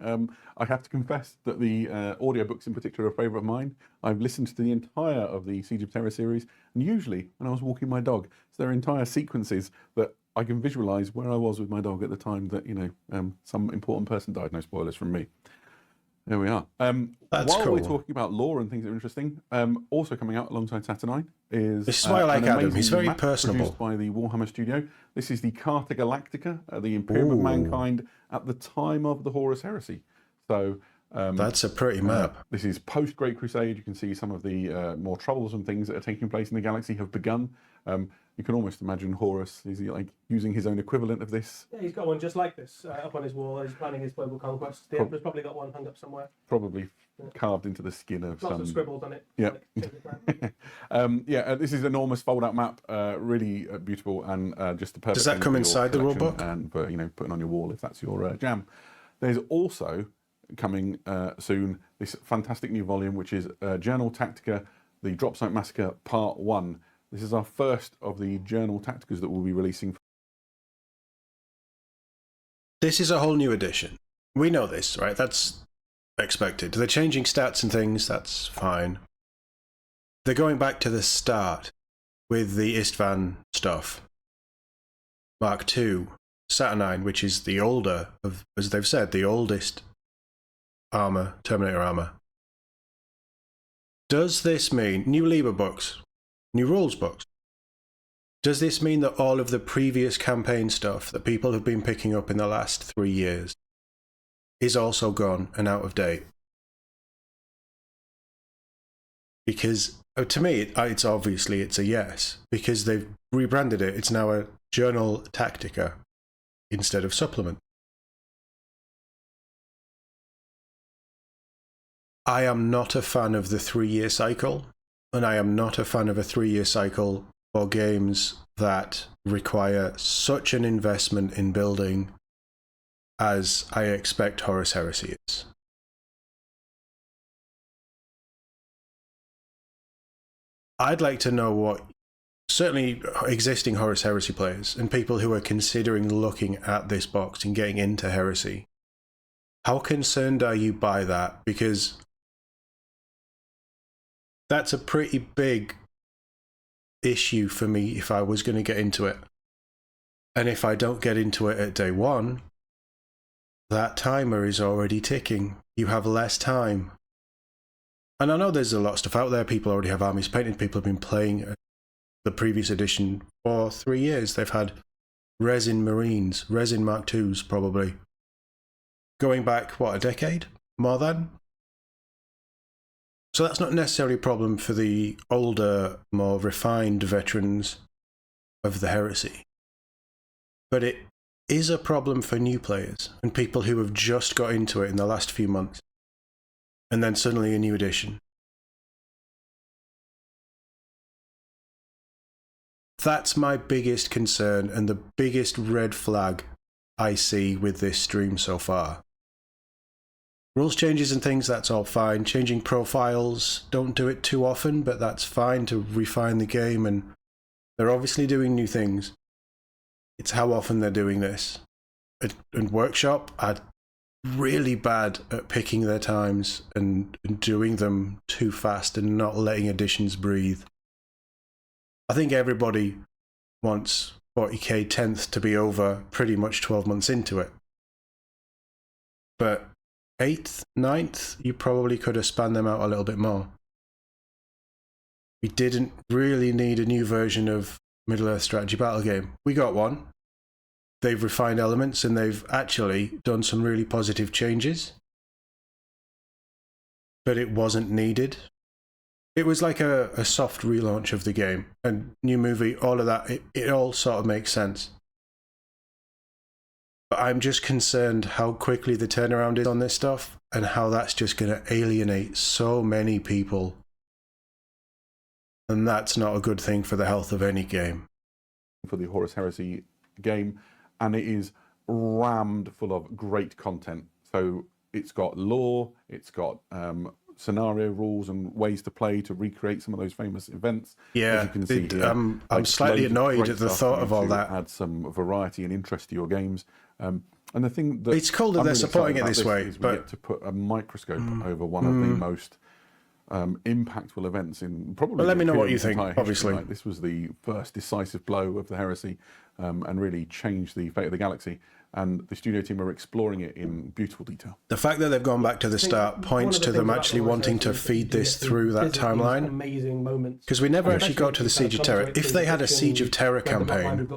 I have to confess that the audiobooks in particular are a favourite of mine. I've listened to the entire of the Siege of Terror series, and usually when I was walking my dog, so there are entire sequences that I can visualise where I was with my dog at the time that, some important person died. No spoilers from me. There we are. While cool. we're talking about lore and things that are interesting, also coming out alongside Saturnine is This is why I like an Adam. He's amazing very map personable. produced by the Warhammer studio. This is the Carta Galactica, the Imperium of Mankind at the time of the Horus Heresy. So That's a pretty map. this is post Great Crusade. You can see some of the more troublesome things that are taking place in the galaxy have begun. You can almost imagine Horus is like using his own equivalent of this. Yeah, he's got one just like this up on his wall. He's planning his global conquest. The Emperor's probably got one hung up somewhere. Probably carved into the skin of Lots some. of scribbles on it. Yeah. This is an enormous fold-out map, really beautiful and just the perfect. Does that thing come for your inside the collection rulebook? and for putting on your wall if that's your jam. There's also coming soon this fantastic new volume, which is Journal Tactica: The Dropsite Massacre Part 1. This is our first of the Journal Tacticas that we'll be releasing. This is a whole new edition. We know this, right? That's expected. They're changing stats and things, that's fine. They're going back to the start with the Istvan stuff. Mark II, Saturnine, which is the older of, as they've said, the oldest armor, Terminator armor. Does this mean new Liber books, new rules books? Does this mean that all of the previous campaign stuff that people have been picking up in the last 3 years is also gone and out of date? Because to me, it's obviously it's a yes, because they've rebranded it. It's now a Journal Tactica instead of supplement. I am not a fan of the 3-year cycle, and I am not a fan of a 3-year cycle for games that require such an investment in building as I expect Horus Heresy is. I'd like to know what, certainly existing Horus Heresy players and people who are considering looking at this box and getting into Heresy, How concerned are you by that? Because that's a pretty big issue for me if I was going to get into it. And if I don't get into it at day one, that timer is already ticking. You have less time. And I know there's a lot of stuff out there. People already have armies painted. People have been playing the previous edition for 3 years. They've had resin Marines, resin Mark IIs probably. Going back, what, a decade? More than? So that's not necessarily a problem for the older, more refined veterans of the Heresy. But it is a problem for new players and people who have just got into it in the last few months. And then suddenly a new edition. That's my biggest concern and the biggest red flag I see with this stream so far. Rules changes and things, that's all fine. Changing profiles, don't do it too often, but that's fine to refine the game, and they're obviously doing new things. It's how often they're doing this. And Workshop are really bad at picking their times and doing them too fast and not letting editions breathe. I think everybody wants 40k 10th to be over pretty much 12 months into it. But 8th, 9th, you probably could have spanned them out a little bit more. We didn't really need a new version of Middle-earth strategy battle game. We got one. They've refined elements and they've actually done some really positive changes. But it wasn't needed. It was like a soft relaunch of the game. And new movie, all of that, it all sort of makes sense. But I'm just concerned how quickly the turnaround is on this stuff and how that's just going to alienate so many people. And that's not a good thing for the health of any game. For the Horus Heresy game, and it is rammed full of great content. So it's got lore, it's got scenario rules and ways to play to recreate some of those famous events. Yeah, as you can see here, I'm slightly annoyed at the thought of all that. Add some variety and interest to your games. And the thing that it's cool that they're supporting it this way, but we get to put a microscope over one of the most impactful events in probably. Well, let me know what you think. Obviously, like, this was the first decisive blow of the Heresy, and really changed the fate of the galaxy. And the studio team are exploring it in beautiful detail. The fact that they've gone back to the start points to them actually wanting to feed this through that timeline. Amazing moments. Because we never actually got to the Siege of Terror. If they had a Siege of Terror campaign,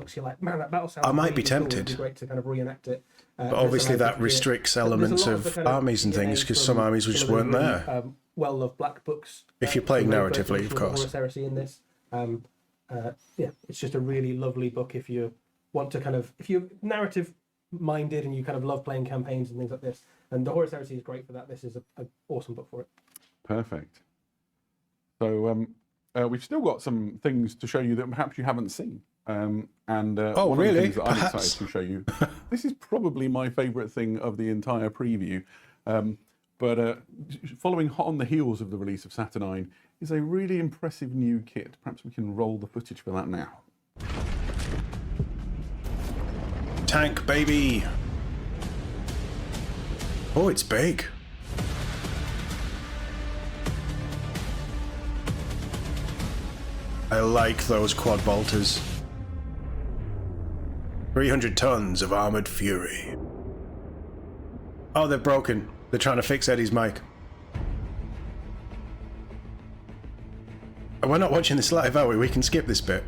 I might be tempted. But obviously that restricts elements of armies and things because some armies just weren't there. Well-loved black books. If you're playing narratively, of course. Horus Heresy in this. Yeah, it's just a really lovely book if you want to if you're narrative minded and you kind of love playing campaigns and things like this. And the Horus Heresy is great for that. This is an awesome book for it. Perfect. So we've still got some things to show you that perhaps you haven't seen. Oh, one really? of the things that I'm excited to show you. This is probably my favourite thing of the entire preview. But following hot on the heels of the release of Saturnine is a really impressive new kit. Perhaps we can roll the footage for that now. Tank, baby! Oh, it's big. I like those quad bolters. 300 tons of armoured fury. Oh, they're broken. They're trying to fix Eddie's mic. We're not watching this live, are we? We can skip this bit.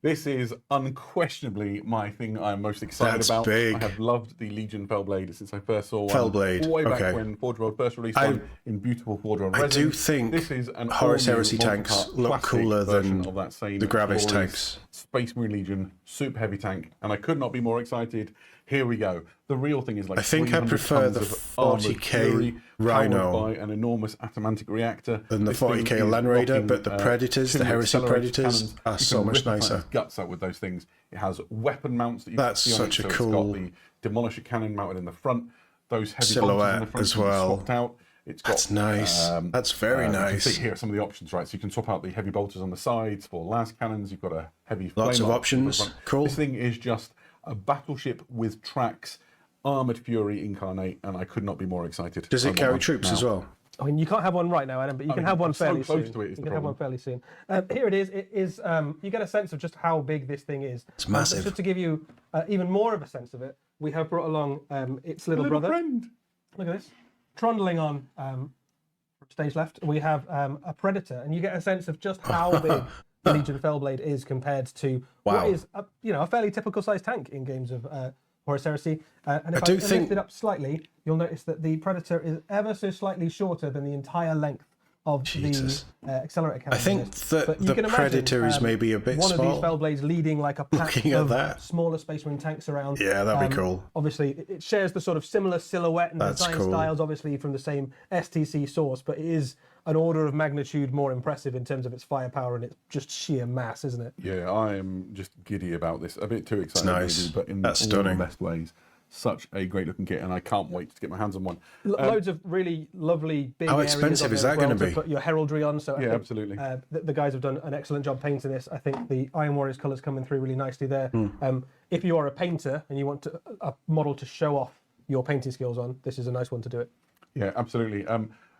This is unquestionably my thing I'm most excited about. Big. I have loved the Legion Fellblade since I first saw one. Fellblade, way back okay. when Forge World first released one in beautiful Forge World resin. I do think this is an Horus Heresy tanks look cooler than of that same the Gravis tanks. Space Marine Legion, super heavy tank, and I could not be more excited. Here we go. The real thing is like I think I prefer the 40k Rhino by an enormous atomantic reactor than the 40k Land Raider, but the Predators, the Heresy Predators, are so much nicer. Guts out with those things. It has weapon mounts that you That's can see such on it. a So cool it's got the Demolisher cannon mounted in the front. Those heavy silhouette bolters in the front as well. swapped out. It's got, That's nice. That's very you can nice. see here are some of the options, right? So you can swap out the heavy bolters on the sides for las cannons. You've got a heavy Lots flame of arc in the options. front. Cool. This thing is just a battleship with tracks, armored fury incarnate, and I could not be more excited. Does I it want carry one troops now. as well? I mean, you can't have one right now, Adam, but you can have one I'm so fairly close soon. to it is You the can have one problem. fairly soon. Here it is. It is. You get a sense of just how big this thing is. It's massive. Just to give you even more of a sense of it, we have brought along its little brother. Friend. Look at this. Trundling on stage left, we have a Predator, and you get a sense of just how big the Legion Fellblade is compared to what is a fairly typical sized tank in games of Horus Heresy. And if I lift it up slightly, you'll notice that the Predator is ever so slightly shorter than the entire length of the accelerator cannon. I think that the Predator is maybe a bit one small. of these Fellblades leading like a pack Looking at of that. smaller Space Marine tanks around. Yeah, that'd be cool. Obviously, it shares the sort of similar silhouette and That's design cool. styles, obviously from the same STC source, but it is an order of magnitude more impressive in terms of its firepower and its just sheer mass, isn't it? Yeah, I am just giddy about this. A bit too excited, nice. maybe, but in That's all stunning. the best ways. Such a great looking kit, and I can't wait to get my hands on one. Loads of really lovely big How areas expensive on is there that as well gonna to be? put your heraldry on. So I think, absolutely. The guys have done an excellent job painting this. I think the Iron Warriors colours coming through really nicely there. If you are a painter and you want a model to show off your painting skills on, this is a nice one to do it. Yeah, absolutely.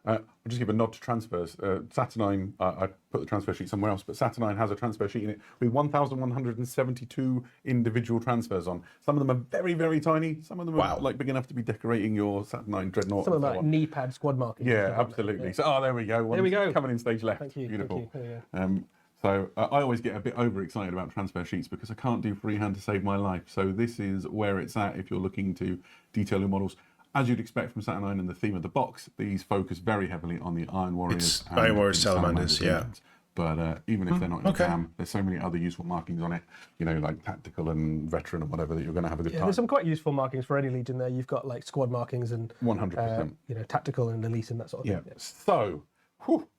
I'll just give a nod to transfers. Saturnine, I put the transfer sheet somewhere else, but Saturnine has a transfer sheet in it with 1,172 individual transfers on. Some of them are very, very tiny. Some of them are like big enough to be decorating your Saturnine Dreadnought. Some of them are like knee pad squad markings. Yeah, absolutely. So, there we go. There we go. Coming in stage left. Thank you. Beautiful. Thank you. So I always get a bit overexcited about transfer sheets because I can't do freehand to save my life. So this is where it's at if you're looking to detail your models. As you'd expect from Saturnine and the theme of the box, these focus very heavily on the Iron Warriors. It's Iron Warriors Salamanders, yeah. legions. But even if they're not in the cam, there's so many other useful markings on it, like tactical and veteran and whatever, that you're going to have a good time. There's some quite useful markings for any Legion there. You've got like squad markings and 100%. Tactical and elite and that sort of thing. Yeah. So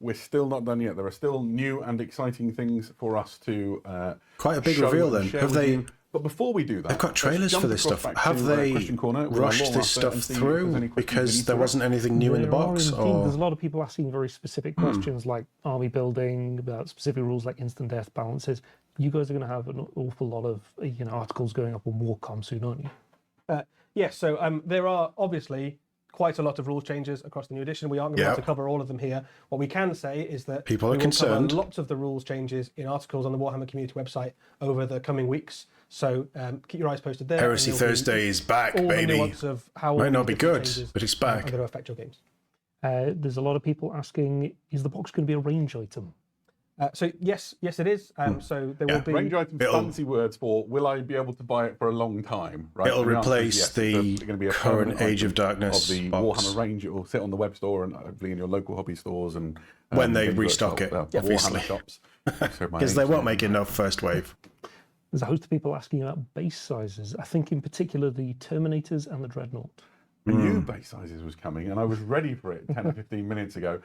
we're still not done yet. There are still new and exciting things for us to quite a big show reveal and then. share Have with they? you. But before we do that, They've got trailers for this stuff. Back Have to, they Question Corner with our rushed Lore this Master stuff and see if through there's any questions we because need there to wasn't anything new in the There are box? indeed. Or There's a lot of people asking very specific questions like army building, about specific rules like instant death balances. You guys are going to have an awful lot of articles going up on Warcom soon, aren't you? Yes, so there are obviously quite a lot of rule changes across the new edition. We aren't going to be able to cover all of them here. What we can say is that People are we will concerned. cover lots of the rules changes in articles on the Warhammer community website over the coming weeks. So keep your eyes posted there. Heresy Thursday is back, all baby. The nuance of how Might all not these be different good, changes but it's are back. going to affect your games. There's a lot of people asking, is the box going to be a range item? So yes, it is. So there will be range items, fancy words for will I be able to buy it for a long time? Right. It'll The answer is replace yes. the It's going to be a current permanent Age item of Darkness of the box. Warhammer range. It will sit on the web store and hopefully in your local hobby stores and When they Games restock Workshop, it, obviously. Warhammer shops. Because they won't make enough first wave. There's a host of people asking about base sizes. I think in particular the Terminators and the Dreadnought. The new base sizes was coming, and I was ready for it 10 or 15 minutes ago.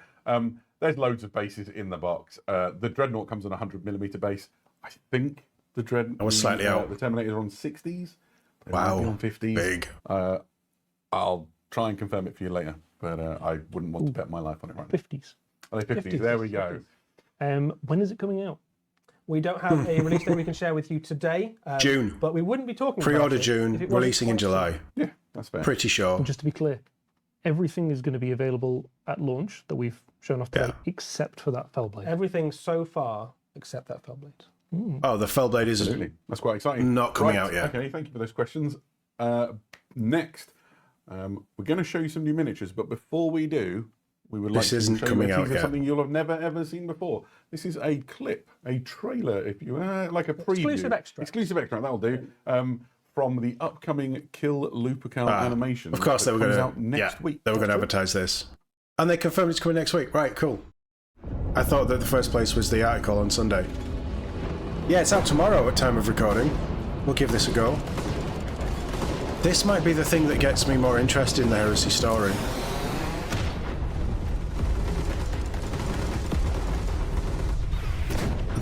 There's loads of bases in the box. The Dreadnought comes on a 100mm base. I think the Dreadnought. I was slightly out. The Terminators are on 60s. They Wow, might be on 50s. big. I'll try and confirm it for you later, but I wouldn't want to bet my life on it right now. 50s. Are they 50s? There we go. When is it coming out? We don't have a release date we can share with you today. June. But we wouldn't be talking about Pre-order it June, if it wasn't releasing in quite soon. July. Yeah, that's fair. Pretty sure. Just to be clear, everything is going to be available at launch that we've shown off today, except for that Fellblade. Everything so far except that Fellblade. Oh, the Fellblade is Absolutely. That's quite exciting. not coming Right, out yet. Okay, thank you for those questions. Next, we're going to show you some new miniatures, but before we do, we would like This to isn't show coming you a out teaser, yet. something you'll have never ever seen before. This is a clip, a trailer, if you like a preview. Exclusive extract. Exclusive extract, that'll do. From the upcoming Kill Lupercal animation. Of course, they were that going comes out to. next Yeah, week. they were going to advertise this, and they confirmed it's coming next week. Right, cool. I thought that the first place was the article on Sunday. Yeah, it's out tomorrow at time of recording. We'll give this a go. This might be the thing that gets me more interested in the Heresy story.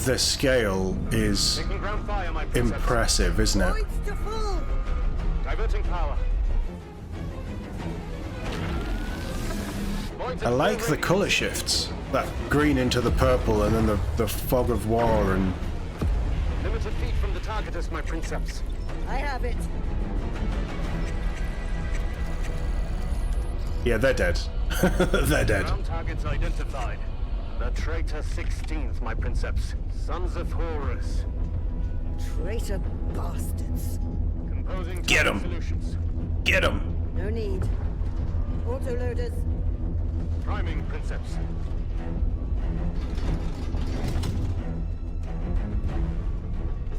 The scale is impressive, isn't it? Diverting power. I like the colour shifts. That green into the purple and then the fog of war and... Limited feet from the targeters, my princeps. I have it. Yeah, they're dead. They're dead. Ground targets identified. The traitor 16th, my princeps. Sons of Horus. Traitor bastards. Composing Get 'em. solutions. Get him! No need. Autoloaders. Priming princeps.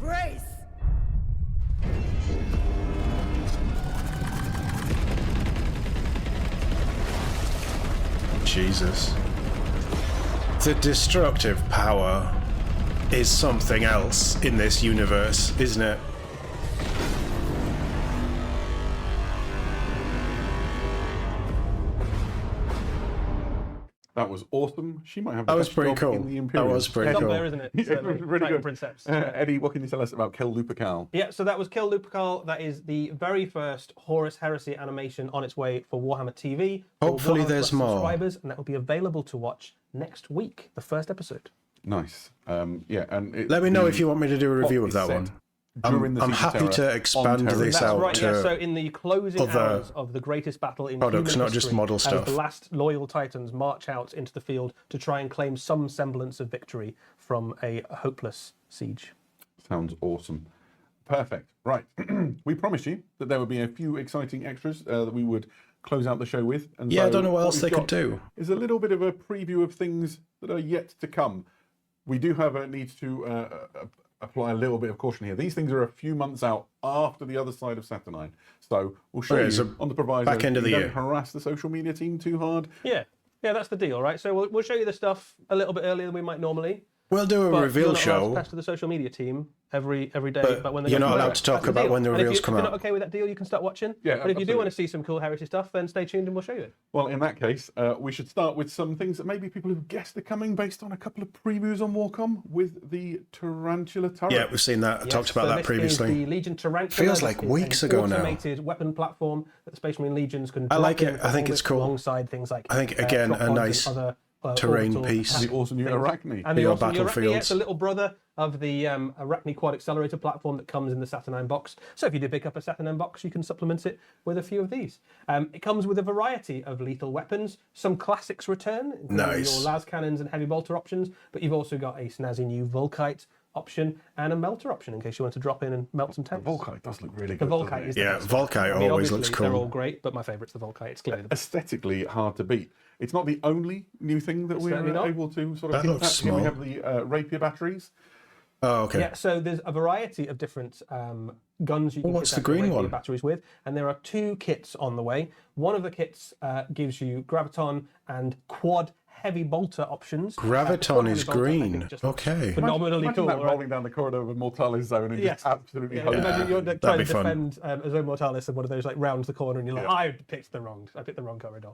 Brace! Jesus. The destructive power is something else in this universe, isn't it? That was awesome. She might have. That the was best pretty job cool. in the That Imperial. was pretty It's up cool. there, isn't it? Yeah, it was really Titan good. Princeps. Eddie, what can you tell us about Kel Lupercal? Yeah, so that was Kill Lupercal. That is the very first Horus Heresy animation on its way for Warhammer TV. for Hopefully Warhammer there's Plus more. subscribers, and that will be available to watch next week, the first episode. Nice. Yeah, and Let me know if you want me to do a review of that one. I'm happy to expand this That's out right, to yeah. So in the closing other hours of the greatest battle in products, human not just history, model as stuff. the last loyal Titans march out into the field to try and claim some semblance of victory from a hopeless siege. Sounds awesome. Perfect. Right. We promised you that there would be a few exciting extras that we would close out the show with. And Yeah, so I don't know what else we've they could got do. Is a little bit of a preview of things that are yet to come. We do have a need to apply a little bit of caution here. These things are a few months out after the other side of Saturnine. So we'll show Okay, so you on the proviso. back end of the you year. Don't harass the social media team too hard. Yeah, that's the deal, right? So we'll show you the stuff a little bit earlier than we might normally. We'll do a But reveal you're not allowed to show. pass to the social media team every day But about when they you're go not live. allowed to talk That's the about deal. when the And if reveals you- come If you're out. not okay with that deal, you can start watching. Yeah, but if you do absolutely. want to see some cool Heresy stuff, then stay tuned and we'll show you it. Well, in that case, we should start with some things that maybe people have guessed are coming based on a couple of previews on Warcom with the Tarantula turret. Yeah, we've seen that. I talked about so that this previously. Is the Legion Tarantula. Feels This like is weeks an ago now. automated weapon platform that the Space Marine Legions can. I like drop in it. I think from it's orbit cool. Alongside things like. I think, again, drop a pods and nice other, terrain orbital piece. The awesome new things. Arachne. And the Your awesome new Arachne, battlefields. yeah, it's a little brother of the Arachne Quad Accelerator platform that comes in the Saturnine box. So if you did pick up a Saturnine box, you can supplement it with a few of these. It comes with a variety of lethal weapons. Some classics return, including Nice. your las cannons and heavy bolter options, but you've also got a snazzy new Volkite option and a melter option in case you want to drop in and melt some tanks. Volkite does look really The good. doesn't Volkite it? is Yeah, the best. Volkite I mean, always obviously, looks They're all cool. great, but my favourite's the Volkite. It's clearly the best. Aesthetically hard to beat. It's not the only new thing that we're certainly not. able to sort of That hint looks at. Here we small. have the rapier batteries. Oh, okay. Yeah, so there's a variety of different guns you can what's kit the out your green rapier one? batteries with, and there are 2 kits on the way. One of the kits gives you graviton and quad heavy bolter options. Graviton Quad is heavy bolter, I think, green. just looks Okay. phenomenally Imagine cool. that right? rolling down the corridor of a Mortalis zone and Yes. just absolutely Yeah, hugging imagine it. you're that'd trying be to fun. defend a Zone Mortalis and one of those like round the corner, and you're like, Yeah. I picked the wrong corridor.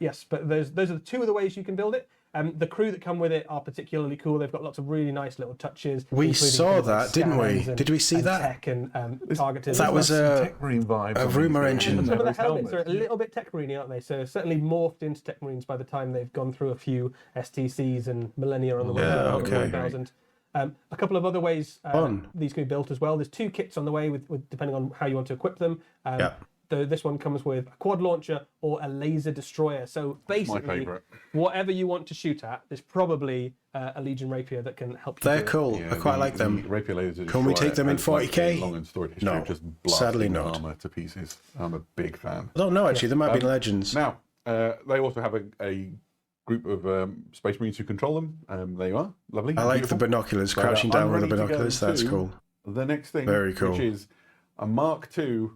Yes, but those are the 2 of the ways you can build it. The crew that come with it are particularly cool. They've got lots of really nice little touches. We including saw things like that, didn't we? scanners and- Did we see and that? Tech and targeters. That was a Marine vibes. a on these rumour things. engine. And Some of the those helmets are a helmets. little bit tech marine, aren't they? So certainly morphed into tech marines by the time they've gone through a few STCs and millennia on the way. Yeah, to okay. 1000. A couple of other ways Fun. these can be built as well. There's 2 kits on the way with depending on how you want to equip them. Yeah. This one comes with a quad launcher or a laser destroyer. So basically, favourite. whatever you want to shoot at, there's probably a Legion Rapier that can help you. They're do it. cool. Yeah, I quite like the them. rapier lasers Can we take them in has, like, 40K? a long and storied history No, of just blasting sadly not. armor to pieces. I'm a big fan. I don't know, actually. There might be legends. Now, they also have a group of Space Marines who control them. There you are. Lovely. I like Beautiful. the binoculars, So, crouching I'm down with the ready to go binoculars. That's to cool. The next thing, Very cool. which is a Mark II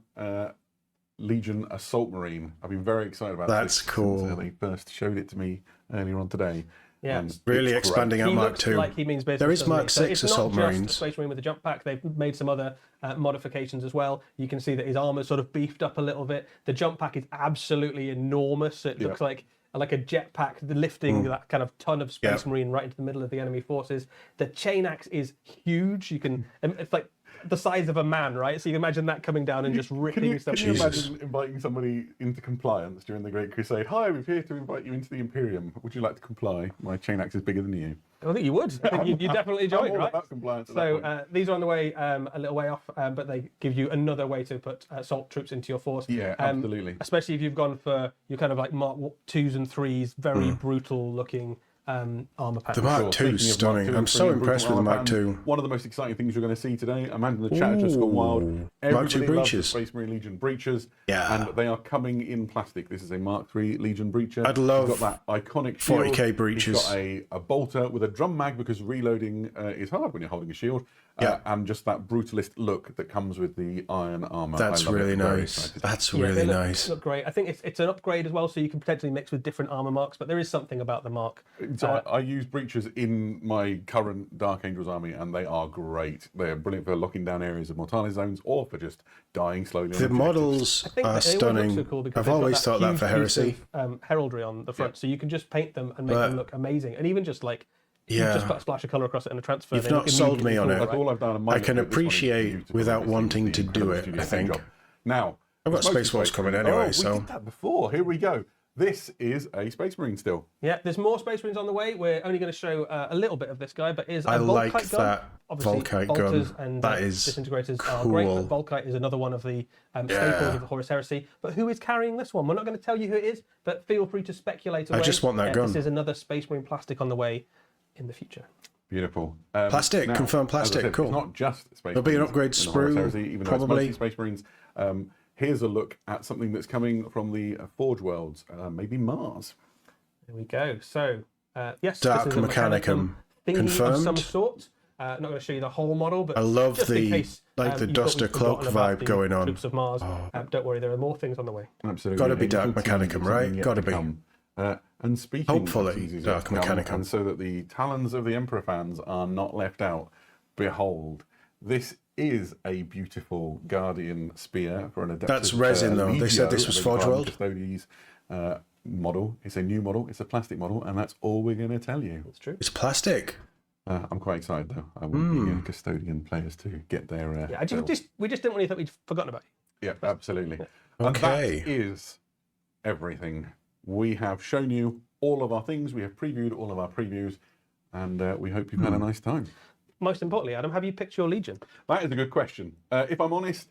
Legion Assault Marine. I've been very excited about That's this cool. since they first showed it to me earlier on today. Yeah. And Really it's expanding great. out He Mark looks II. like he means business. There is doesn't he? Mark So 6 it's Assault not just Marines. a Space Marine with a jump pack. They've made some other modifications as well. You can see that his armor's sort of beefed up a little bit. The jump pack is absolutely enormous. It looks like a jet pack, lifting that kind of ton of Space Marine right into the middle of the enemy forces. The chain axe is huge. You can, it's like the size of a man, right? So you can imagine that coming down and just ripping stuff. Can you imagine inviting somebody into compliance during the Great Crusade? Hi, we're here to invite you into the Imperium. Would you like to comply? My chain axe is bigger than you. I think you would. I think you definitely join, I'm all right? about compliance at that So point. these are on the way, a little way off, but they give you another way to put assault troops into your force. Yeah, absolutely. Especially if you've gone for your kind of like Mark 2s and 3s, very brutal looking armor patterns. The Mark II is stunning. I'm so impressed with the Mark II. One of the most exciting things you're going to see today, Amanda in the chat has just gone wild. Mark II Everybody loves the breaches. Space Marine Legion breaches, Yeah. and they are coming in plastic. This is a Mark III Legion breacher. I'd love It's got that iconic shield. 40k breaches. It's got a bolter with a drum mag because reloading is hard when you're holding a shield. Yeah. And just that brutalist look that comes with the iron armor. That's I love it. really I'm very nice. excited. That's Yeah, really they look, nice. Look great. I think it's an upgrade as well, so you can potentially mix with different armor marks. But there is something about the mark. So I use breaches in my current Dark Angels army, and they are great. They're brilliant for locking down areas of mortality zones, or for just dying slowly. The models I think are that they always stunning. look so cool because I've they've got always that thought that huge for piece Heresy. of, heraldry on the front, so you can just paint them and make them look amazing. And even just like you Yeah. just put a splash of color across it and a transfer. You've they not look sold me immediately on cool, it. That's right? all I've done. I can appreciate without wanting to do it, I think. Now, I've got it's mostly Space Wars coming Marines. anyway, we so- did that before. Here we go. This is a Space Marine still. Yeah, there's more Space Marines on the way. We're only going to show a little bit of this guy, but is a I like Volkite gun. that Obviously, Volkite bolters gun. and That is disintegrators are great, cool. but Volkite is another one of the staples of the Horus Heresy. But who is carrying this one? We're not going to tell you who it is, but feel free to speculate away. I just want that gun. This is another Space Marine plastic on the way in the future. Beautiful. Plastic, now, confirmed as I plastic, said, cool. It's not just Space There'll be an Marines upgrade in the Horus sprue, Heresy, even though it's probably. mostly Space Marines. Here's a look at something that's coming from the Forge Worlds, maybe Mars. There we go. So, yes, Dark this is a Mechanicum thingy confirmed. of some sort. Not going to show you the whole model, but I love just in the case, the you thought Duster we'd Cloak forgotten about vibe the going on. Troops of Mars. Don't worry, there are more things on the way. Absolutely. Gotta be A Dark little tease Mechanicum, of something right? yet Gotta to be. come. And speaking Hopefully, of teases Dark yet to come, Mechanicum. and so that the talons of the Emperor fans are not left out, behold, this is a beautiful Guardian spear for an Adeptus. That's resin, though. They said this was Forge World. Custodes model. It's a new model. It's a plastic model, and that's all we're going to tell you. That's true. It's plastic. I'm quite excited though. I want the custodian players to get their. Yeah, we just didn't want you to think we'd forgotten about you. Yeah, absolutely. Yeah. And Okay. that is everything. We have shown you all of our things. We have previewed all of our previews, and we hope you've had a nice time. Most importantly, Adam, have you picked your Legion? That is a good question. If I'm honest,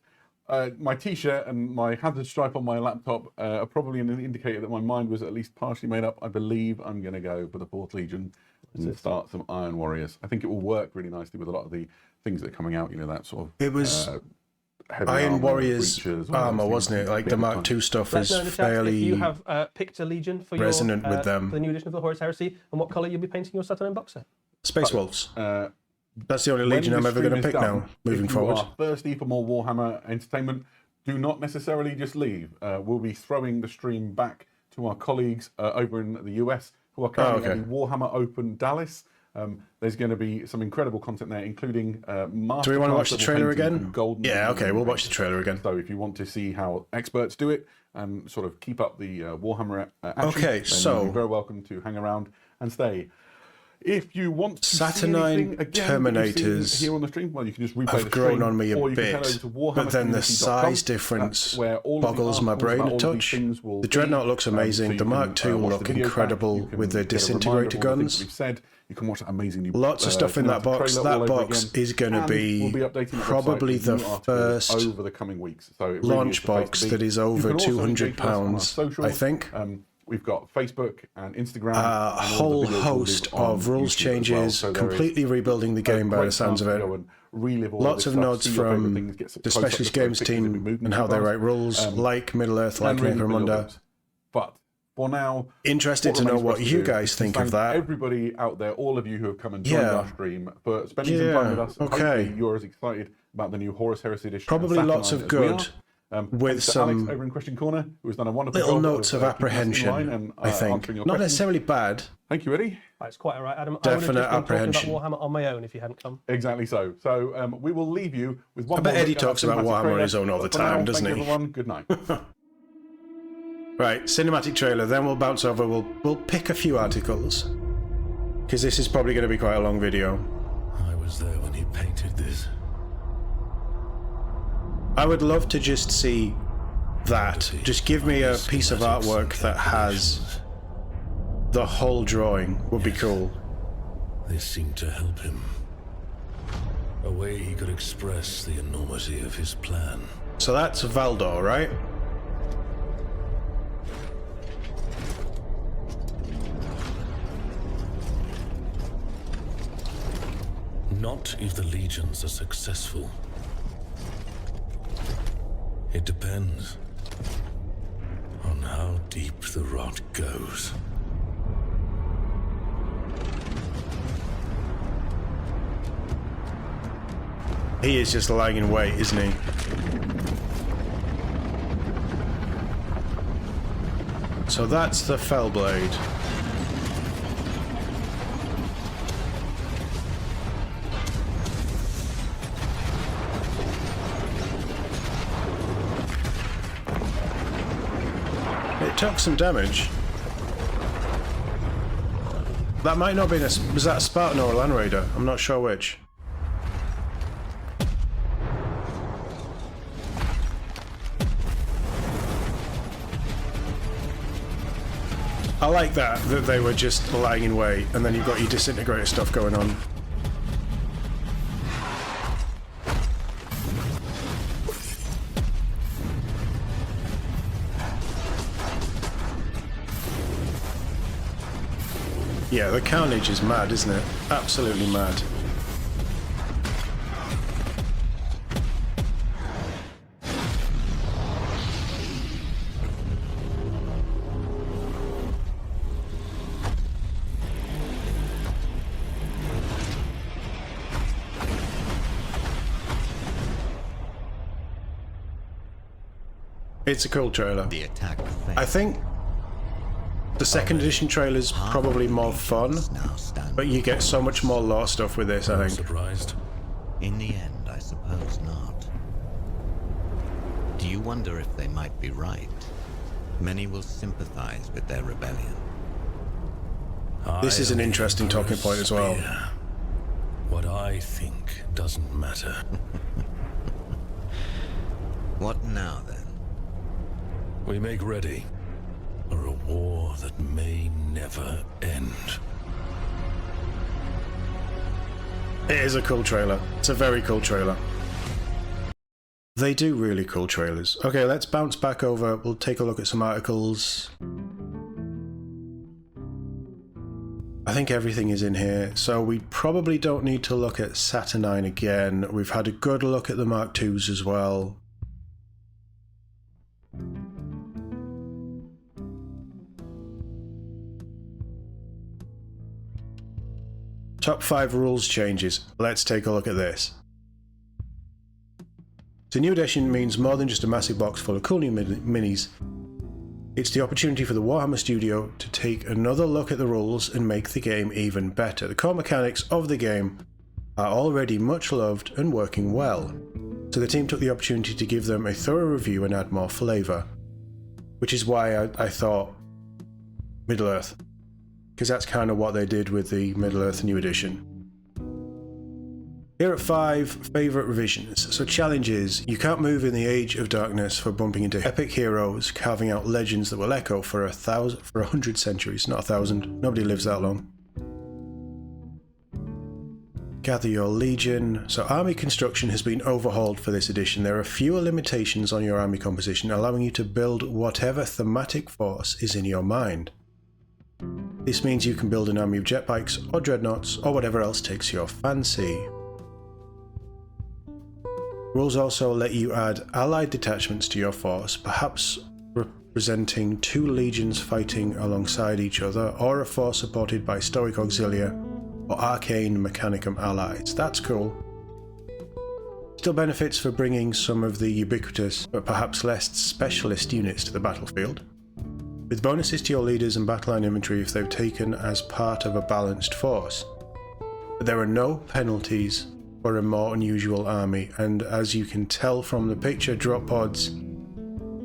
my T-shirt and my hazard stripe on my laptop are probably an indicator that my mind was at least partially made up. I believe I'm going to go for the 4th Legion and start some Iron Warriors. I think it will work really nicely with a lot of the things that are coming out. You know, that sort of. It was heavy Iron armor, Warriors breaches, all those armor, things. wasn't it? Like the Yeah, Mark II stuff Let us is know in the chat if fairly you have picked a Legion for resonant your, with them. for the new edition of the Horus Heresy, and what colour you'll be painting your Saturn box set. Space Wolves. That's the only When Legion I'm this ever going to stream pick is done, now, moving if forward. you are thirsty for more Warhammer entertainment, do not necessarily just leave. We'll be throwing the stream back to our colleagues over in the US who are currently okay. at the Warhammer Open Dallas. There's going to be some incredible content there, including Do we want to watch the trailer again? Golden Yeah, okay, we'll watch the trailer again. So if you want to see how experts do it and sort of keep up the Warhammer action, Okay, then so- you're very welcome to hang around and stay. If you want to Saturnine see anything again that you've seen Terminators here on the stream, well, you can just replay have the grown stream, on me a or you can head bit, over to Warhammer but then the Community.com. size difference That's where all of the boggles my articles brain about a all of these touch. things will The be. Dreadnought looks So amazing. you The can, Mark II watch look the video back. incredible You can with their get a reminder disintegrator of all the things guns. that we've said. You can watch that amazing new Lots of stuff in that box. trailer all That over box again. is going to And be we'll updating the website probably with the new articles first over the coming weeks. So it really launch is the place box to be. that is You over can also £200, engage with us on our socials. I think. We've got Facebook and Instagram. A and all the whole videos will live host on of rules YouTube as changes, well. So there is completely rebuilding the a game by great the sounds of chance it. to go and relive all Lots this of stuff, notes see your favourite from things, get some the close-up Specialist looks at Games pictures of your team movement and how they bars, write rules, like Middle-earth, like and really cool Necromunda. things. But for now, Interested to know remains for what us to you do guys is to think of thank that. Everybody out there, all of you who have come and joined Yeah. our stream, for spending some time with us. okay. Hopefully you're as excited about the new Horus Heresy edition. Probably and lots Saturnine of as we good, are. with Thanks to some Alex over in Question Corner, who has done a wonderful little job notes of keeping us in apprehension, line and, I think. answering your Not questions. necessarily bad. Thank you, Eddie. That's quite all right, Adam. Definite I would have just been apprehension. talking about Warhammer on my own if you hadn't come. Exactly so. So we will leave you with one I bet more Eddie look at our talks about cinematic Warhammer on trailer. his own all the But for now, time, doesn't thank you, he? everyone. Good night. Right, cinematic trailer, then we'll bounce over, we'll pick a few articles. Because this is probably going to be quite a long video. I was there when he painted this. I would love to just see that. Just give me a piece of artwork that has the whole drawing. Would be cool. They seemed to help him. A way he could express the enormity of his plan. So that's Valdor, right? Not if the legions are successful. It depends on how deep the rot goes. He is just lying in wait, isn't he? So that's the Fellblade. It took some damage. That might not be was that a Spartan or a Land Raider? I'm not sure which. I like that they were just lying in wait, and then you've got your disintegrator stuff going on. Yeah, the carnage is mad, isn't it? Absolutely mad. It's a cool trailer. The attack I think the second edition trailer's probably more fun, but you get so much more lore stuff with this, I think. Surprised? In the end, I suppose not. Do you wonder if they might be right? Many will sympathize with their rebellion. This is an interesting talking point as well. What I think doesn't matter. What now, then? We make ready for a war that may never end. It is a cool trailer. It's a very cool trailer. They do really cool trailers. Okay, let's bounce back over. We'll take a look at some articles. I think everything is in here, so we probably don't need to look at Saturnine again. We've had a good look at the Mark IIs as well. Top 5 rules changes. Let's take a look at this. The new edition means more than just a massive box full of cool new minis. It's the opportunity for the Warhammer studio to take another look at the rules and make the game even better. The core mechanics of the game are already much loved and working well, so the team took the opportunity to give them a thorough review and add more flavour. Which is why I thought Middle-earth, because that's kind of what they did with the Middle-earth New Edition. Here at 5, favourite revisions. So challenges: you can't move in the Age of Darkness for bumping into epic heroes, carving out legends that will echo for 100 centuries, not 1,000. Nobody lives that long. Gather your legion. So army construction has been overhauled for this edition. There are fewer limitations on your army composition, allowing you to build whatever thematic force is in your mind. This means you can build an army of jetbikes or dreadnoughts or whatever else takes your fancy. Rules also let you add allied detachments to your force, perhaps representing 2 legions fighting alongside each other, or a force supported by Stoic Auxilia or Arcane Mechanicum allies. That's cool. Still benefits for bringing some of the ubiquitous but perhaps less specialist units to the battlefield, with bonuses to your leaders and battle line infantry if they've taken as part of a balanced force. But there are no penalties for a more unusual army, and as you can tell from the picture, drop pods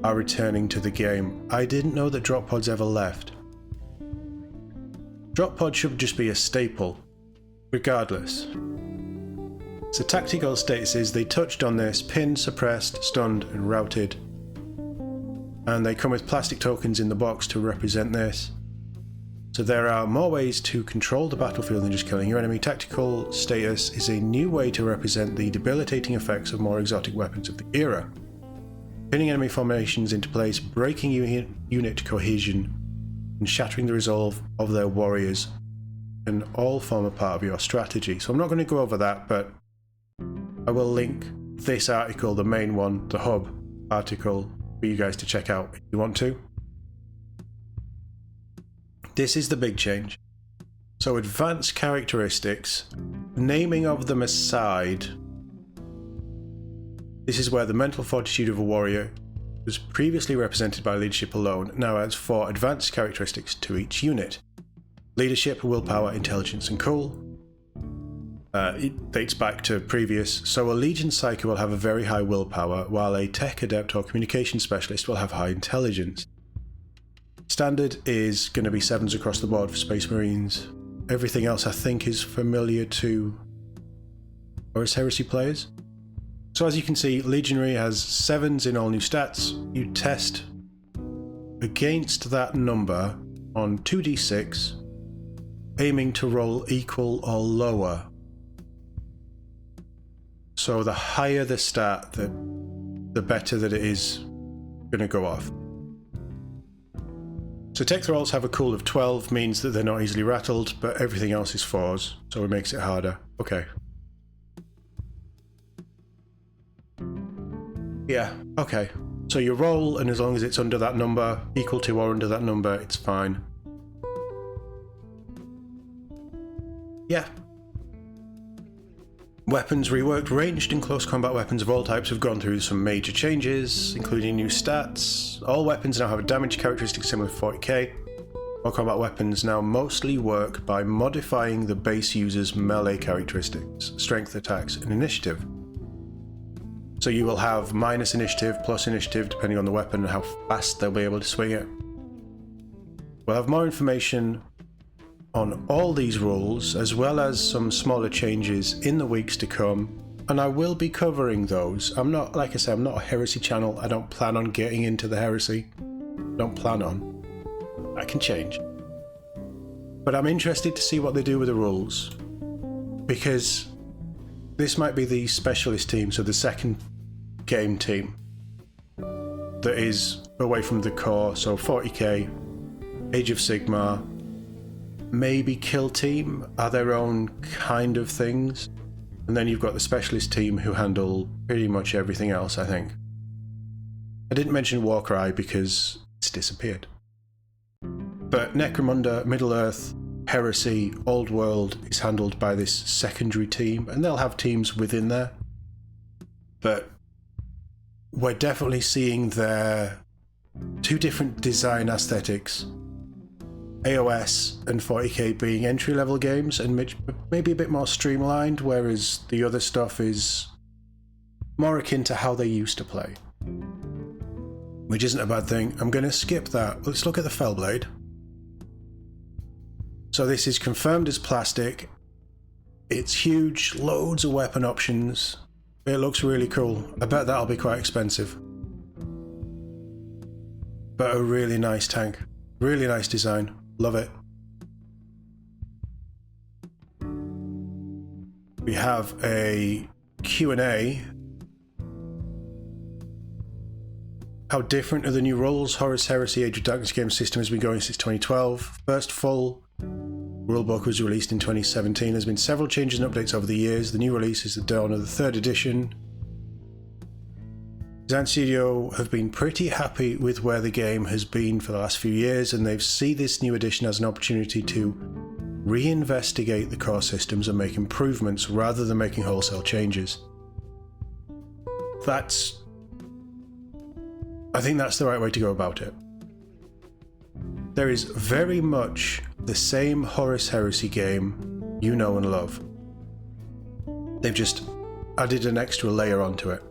are returning to the game. I didn't know that drop pods ever left. Drop pods should just be a staple, regardless. So tactical statuses, they touched on this: pinned, suppressed, stunned, and routed. And they come with plastic tokens in the box to represent this. So there are more ways to control the battlefield than just killing your enemy. Tactical status is a new way to represent the debilitating effects of more exotic weapons of the era. Pinning enemy formations into place, breaking unit cohesion, and shattering the resolve of their warriors can all form a part of your strategy. So I'm not going to go over that, but I will link this article, the main one, the hub article, for you guys to check out if you want to. This is the big change. So advanced characteristics, naming of them aside, this is where the mental fortitude of a warrior was previously represented by leadership alone, now adds 4 advanced characteristics to each unit. Leadership, willpower, intelligence, and cool. It dates back to previous, so a Legion Psyker will have a very high willpower, while a Tech Adept or Communication Specialist will have high intelligence. Standard is going to be 7s across the board for Space Marines. Everything else I think is familiar to Horus Heresy players. So as you can see, Legionary has 7s in all new stats. You test against that number on 2d6, aiming to roll equal or lower. So the higher the stat, the better that it is going to go off. So tech thralls have a cool of 12, means that they're not easily rattled, but everything else is 4s, so it makes it harder. Okay. Yeah, okay. So you roll, and as long as it's under that number, equal to or under that number, it's fine. Yeah. Weapons reworked. Ranged and close combat weapons of all types have gone through some major changes, including new stats. All weapons now have a damage characteristic similar to 40k. All combat weapons now mostly work by modifying the base user's melee characteristics, strength, attacks, and initiative. So you will have minus initiative, plus initiative, depending on the weapon and how fast they'll be able to swing it. We'll have more information on all these rules, as well as some smaller changes in the weeks to come, and I will be covering those. I'm not, like I said, I'm not a heresy channel. I don't plan on getting into the heresy. Don't plan on. That can change. But I'm interested to see what they do with the rules, because this might be the specialist team, so the second game team that is away from the core, so 40k, Age of Sigmar, maybe Kill Team are their own kind of things, and then you've got the specialist team who handle pretty much everything else, I think. I didn't mention Warcry because it's disappeared. But Necromunda, Middle-earth, Heresy, Old World is handled by this secondary team, and they'll have teams within there. But we're definitely seeing their 2 different design aesthetics. AOS and 40k being entry-level games and maybe a bit more streamlined, whereas the other stuff is more akin to how they used to play. Which isn't a bad thing. I'm going to skip that. Let's look at the Fellblade. So this is confirmed as plastic. It's huge, loads of weapon options. It looks really cool. I bet that'll be quite expensive. But a really nice tank. Really nice design. Love it. We have a Q&A. How different are the new rules? Horus Heresy Age of Darkness game system has been going since 2012. First full rulebook was released in 2017. There's been several changes and updates over the years. The new release is the dawn of the 3rd edition. Design Studio have been pretty happy with where the game has been for the last few years, and they see this new edition as an opportunity to reinvestigate the core systems and make improvements rather than making wholesale changes. I think that's the right way to go about it. There is very much the same Horus Heresy game you know and love. They've just added an extra layer onto it.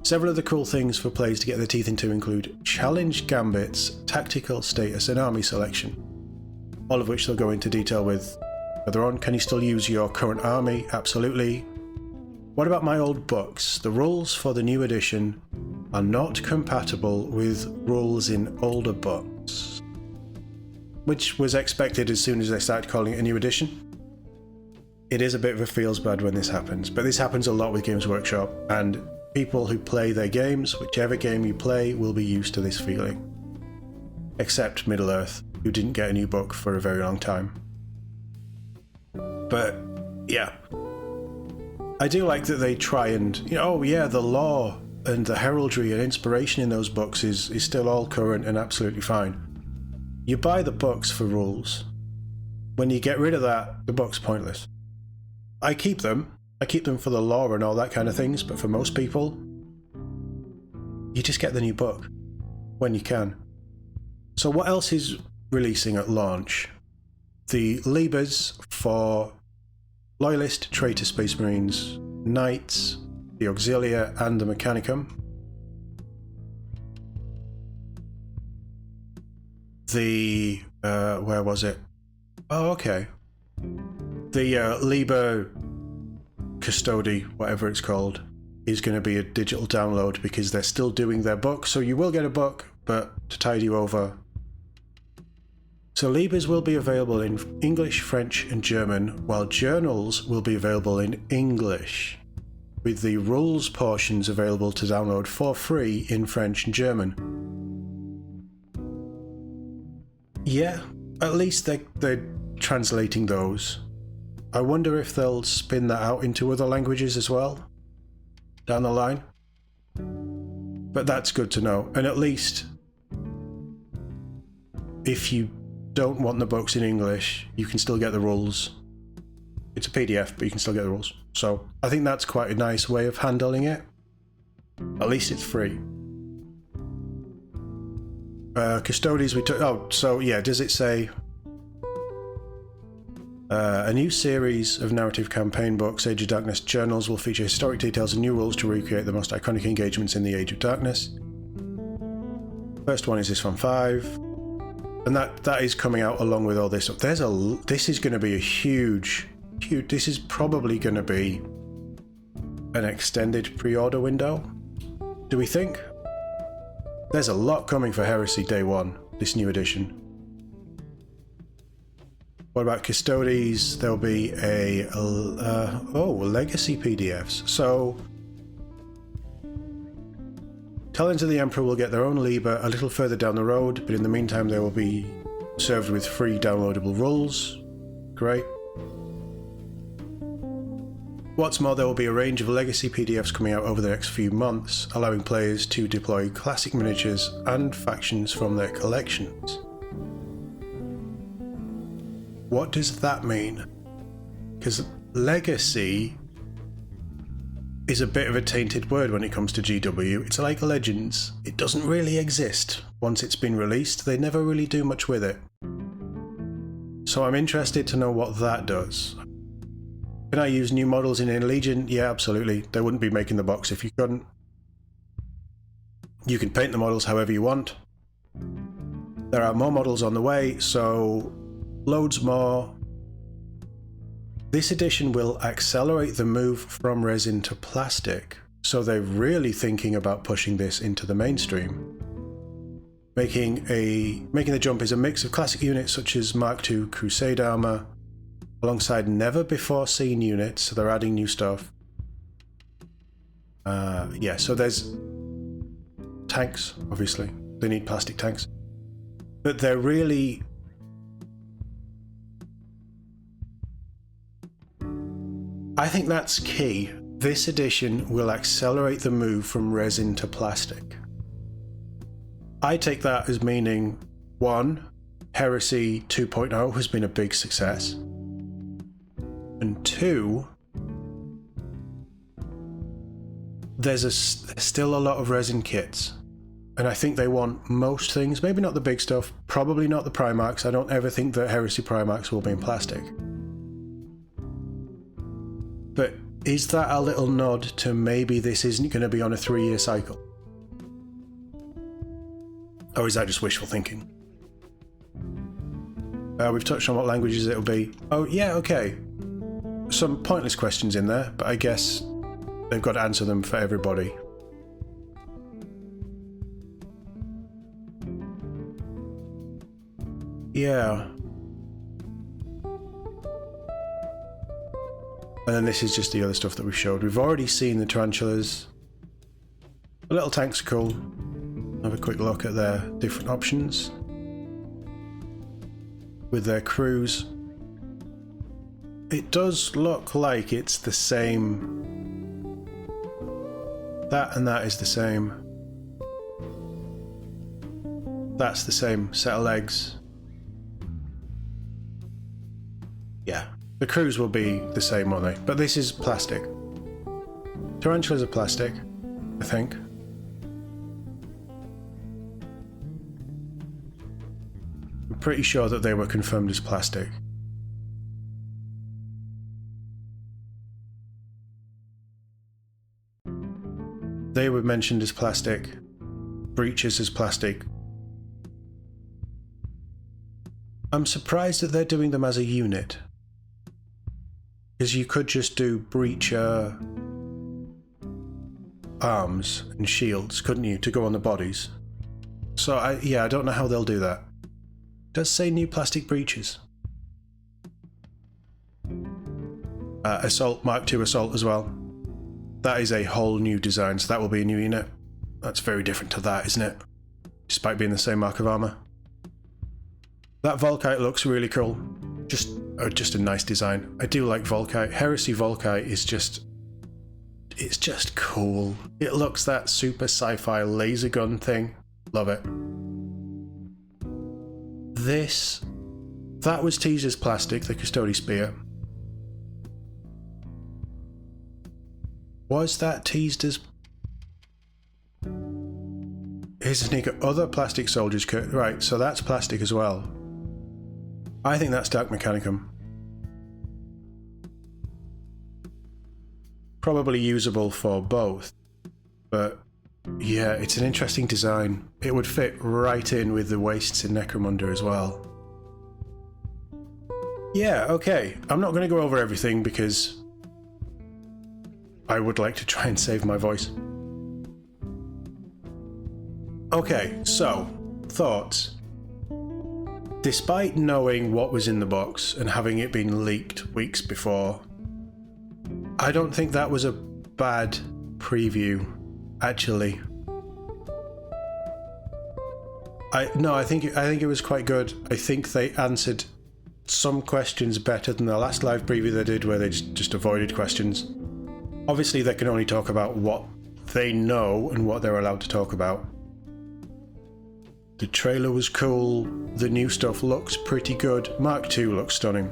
Several of the cool things for players to get their teeth into include challenge gambits, tactical status, and army selection, all of which they'll go into detail with further on. Can you still use your current army? Absolutely. What about my old books? The rules for the new edition are not compatible with rules in older books. Which was expected as soon as they started calling it a new edition. It is a bit of a feels bad when this happens, but this happens a lot with Games Workshop, and people who play their games, whichever game you play, will be used to this feeling. Except Middle-earth, who didn't get a new book for a very long time. But, yeah. I do like that they try and, oh yeah, the lore and the heraldry and inspiration in those books is still all current and absolutely fine. You buy the books for rules. When you get rid of that, the book's pointless. I keep them. I keep them for the lore and all that kind of things, but for most people, you just get the new book when you can. So what else is releasing at launch? The Libers for Loyalist, Traitor Space Marines, Knights, the Auxilia and the Mechanicum. The, where was it? Oh, okay. The Liber Custody, whatever it's called, is going to be a digital download because they're still doing their book, so you will get a book, but to tide you over. So Libers will be available in English, French and German, while journals will be available in English, with the rules portions available to download for free in French and German. Yeah, at least they're translating those. I wonder if they'll spin that out into other languages as well down the line. But that's good to know. And at least if you don't want the books in English, you can still get the rules. It's a PDF, but you can still get the rules. So I think that's quite a nice way of handling it. At least it's free. Custodies we took. Oh, so yeah, does it say a new series of narrative campaign books, Age of Darkness journals, will feature historic details and new rules to recreate the most iconic engagements in the Age of Darkness. First one is this one, 5, and that is coming out along with all this. This is going to be a huge. This is probably going to be an extended pre-order window. Do we think? There's a lot coming for Heresy Day 1, this new edition. What about Custodies? There'll be legacy PDFs. So Talons of the Emperor will get their own Liber a little further down the road, but in the meantime they will be served with free downloadable rules. Great. What's more, there will be a range of legacy PDFs coming out over the next few months, allowing players to deploy classic miniatures and factions from their collections. What does that mean? Because legacy is a bit of a tainted word when it comes to GW. It's like Legends. It doesn't really exist. Once it's been released, they never really do much with it. So I'm interested to know what that does. Can I use new models in Legion? Yeah, absolutely. They wouldn't be making the box if you couldn't. You can paint the models however you want. There are more models on the way, so loads more. This edition will accelerate the move from resin to plastic, so they're really thinking about pushing this into the mainstream. Making the jump is a mix of classic units such as Mark II Crusade armor, alongside never before seen units, so they're adding new stuff. Yeah, so there's tanks, obviously. They need plastic tanks. But they're really... I think that's key. This edition will accelerate the move from resin to plastic. I take that as meaning, 1, Heresy 2.0 has been a big success. And 2, there's still a lot of resin kits. And I think they want most things, maybe not the big stuff, probably not the Primarchs. I don't ever think that Heresy Primarchs will be in plastic. But is that a little nod to maybe this isn't going to be on a 3-year cycle? Or is that just wishful thinking? We've touched on what languages it'll be. Oh, yeah, okay. Some pointless questions in there, but I guess they've got to answer them for everybody. Yeah. And then this is just the other stuff that we showed. We've already seen the tarantulas. The little tanks are cool. Have a quick look at their different options with their crews. It does look like it's the same. That and that is the same. That's the same set of legs. Yeah, the crews will be the same, won't they? But this is plastic. Tarantulas are plastic, I think. I'm pretty sure that they were confirmed as plastic. They were mentioned as plastic. Breaches as plastic. I'm surprised that they're doing them as a unit. Because you could just do breacher arms and shields, couldn't you, to go on the bodies? So I don't know how they'll do that. It does say new plastic breaches. Assault, Mark II Assault as well. That is a whole new design, so that will be a new unit. That's very different to that, isn't it? Despite being the same mark of armour. That Volkite looks really cool. Just a nice design. I do like Volkite. Heresy Volkite is just... it's just cool. It looks that super sci-fi laser gun thing. Love it. That was teased as plastic, the Custody Spear. Was that teased as... here's a sneaker. Other plastic soldiers kit. Right, so that's plastic as well. I think that's Dark Mechanicum. Probably usable for both. But yeah, it's an interesting design. It would fit right in with the wastes in Necromunda as well. Yeah, okay. I'm not going to go over everything because I would like to try and save my voice. Okay, so, thoughts. Despite knowing what was in the box and having it been leaked weeks before, I don't think that was a bad preview, actually. I think it was quite good. I think they answered some questions better than the last live preview they did, where they just avoided questions. Obviously, they can only talk about what they know and what they're allowed to talk about. The trailer was cool. The new stuff looks pretty good. Mark II looks stunning.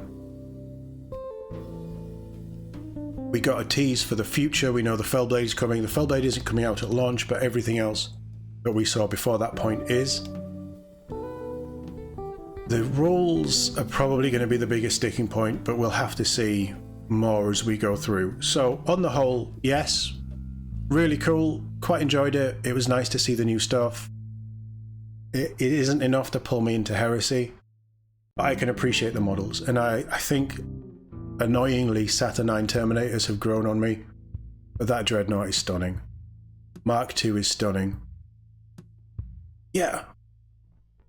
We got a tease for the future. We know the Fellblade is coming. The Fellblade isn't coming out at launch, but everything else that we saw before that point is. The rules are probably going to be the biggest sticking point, but we'll have to see more as we go through. So, on the whole, yes, really cool. Quite enjoyed it. It was nice to see the new stuff. It isn't enough to pull me into Heresy, but I can appreciate the models. And I think, annoyingly, Saturnine Terminators have grown on me. But that Dreadnought is stunning. Mark II is stunning. Yeah.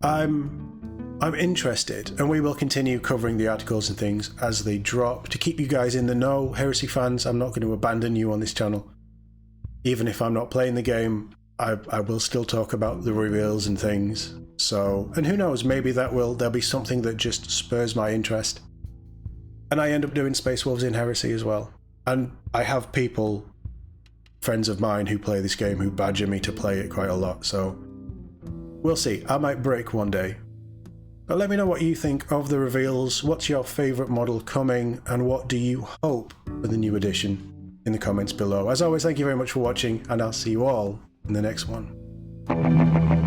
I'm interested, and we will continue covering the articles and things as they drop to keep you guys in the know. Heresy fans, I'm not going to abandon you on this channel. Even if I'm not playing the game, I will still talk about the reveals and things. So, and who knows, maybe there'll be something that just spurs my interest. And I end up doing Space Wolves in Heresy as well. And I have people, friends of mine who play this game, who badger me to play it quite a lot. So, we'll see. I might break one day. But let me know what you think of the reveals. What's your favourite model coming? And what do you hope for the new edition in the comments below. As always, thank you very much for watching, and I'll see you all in the next one.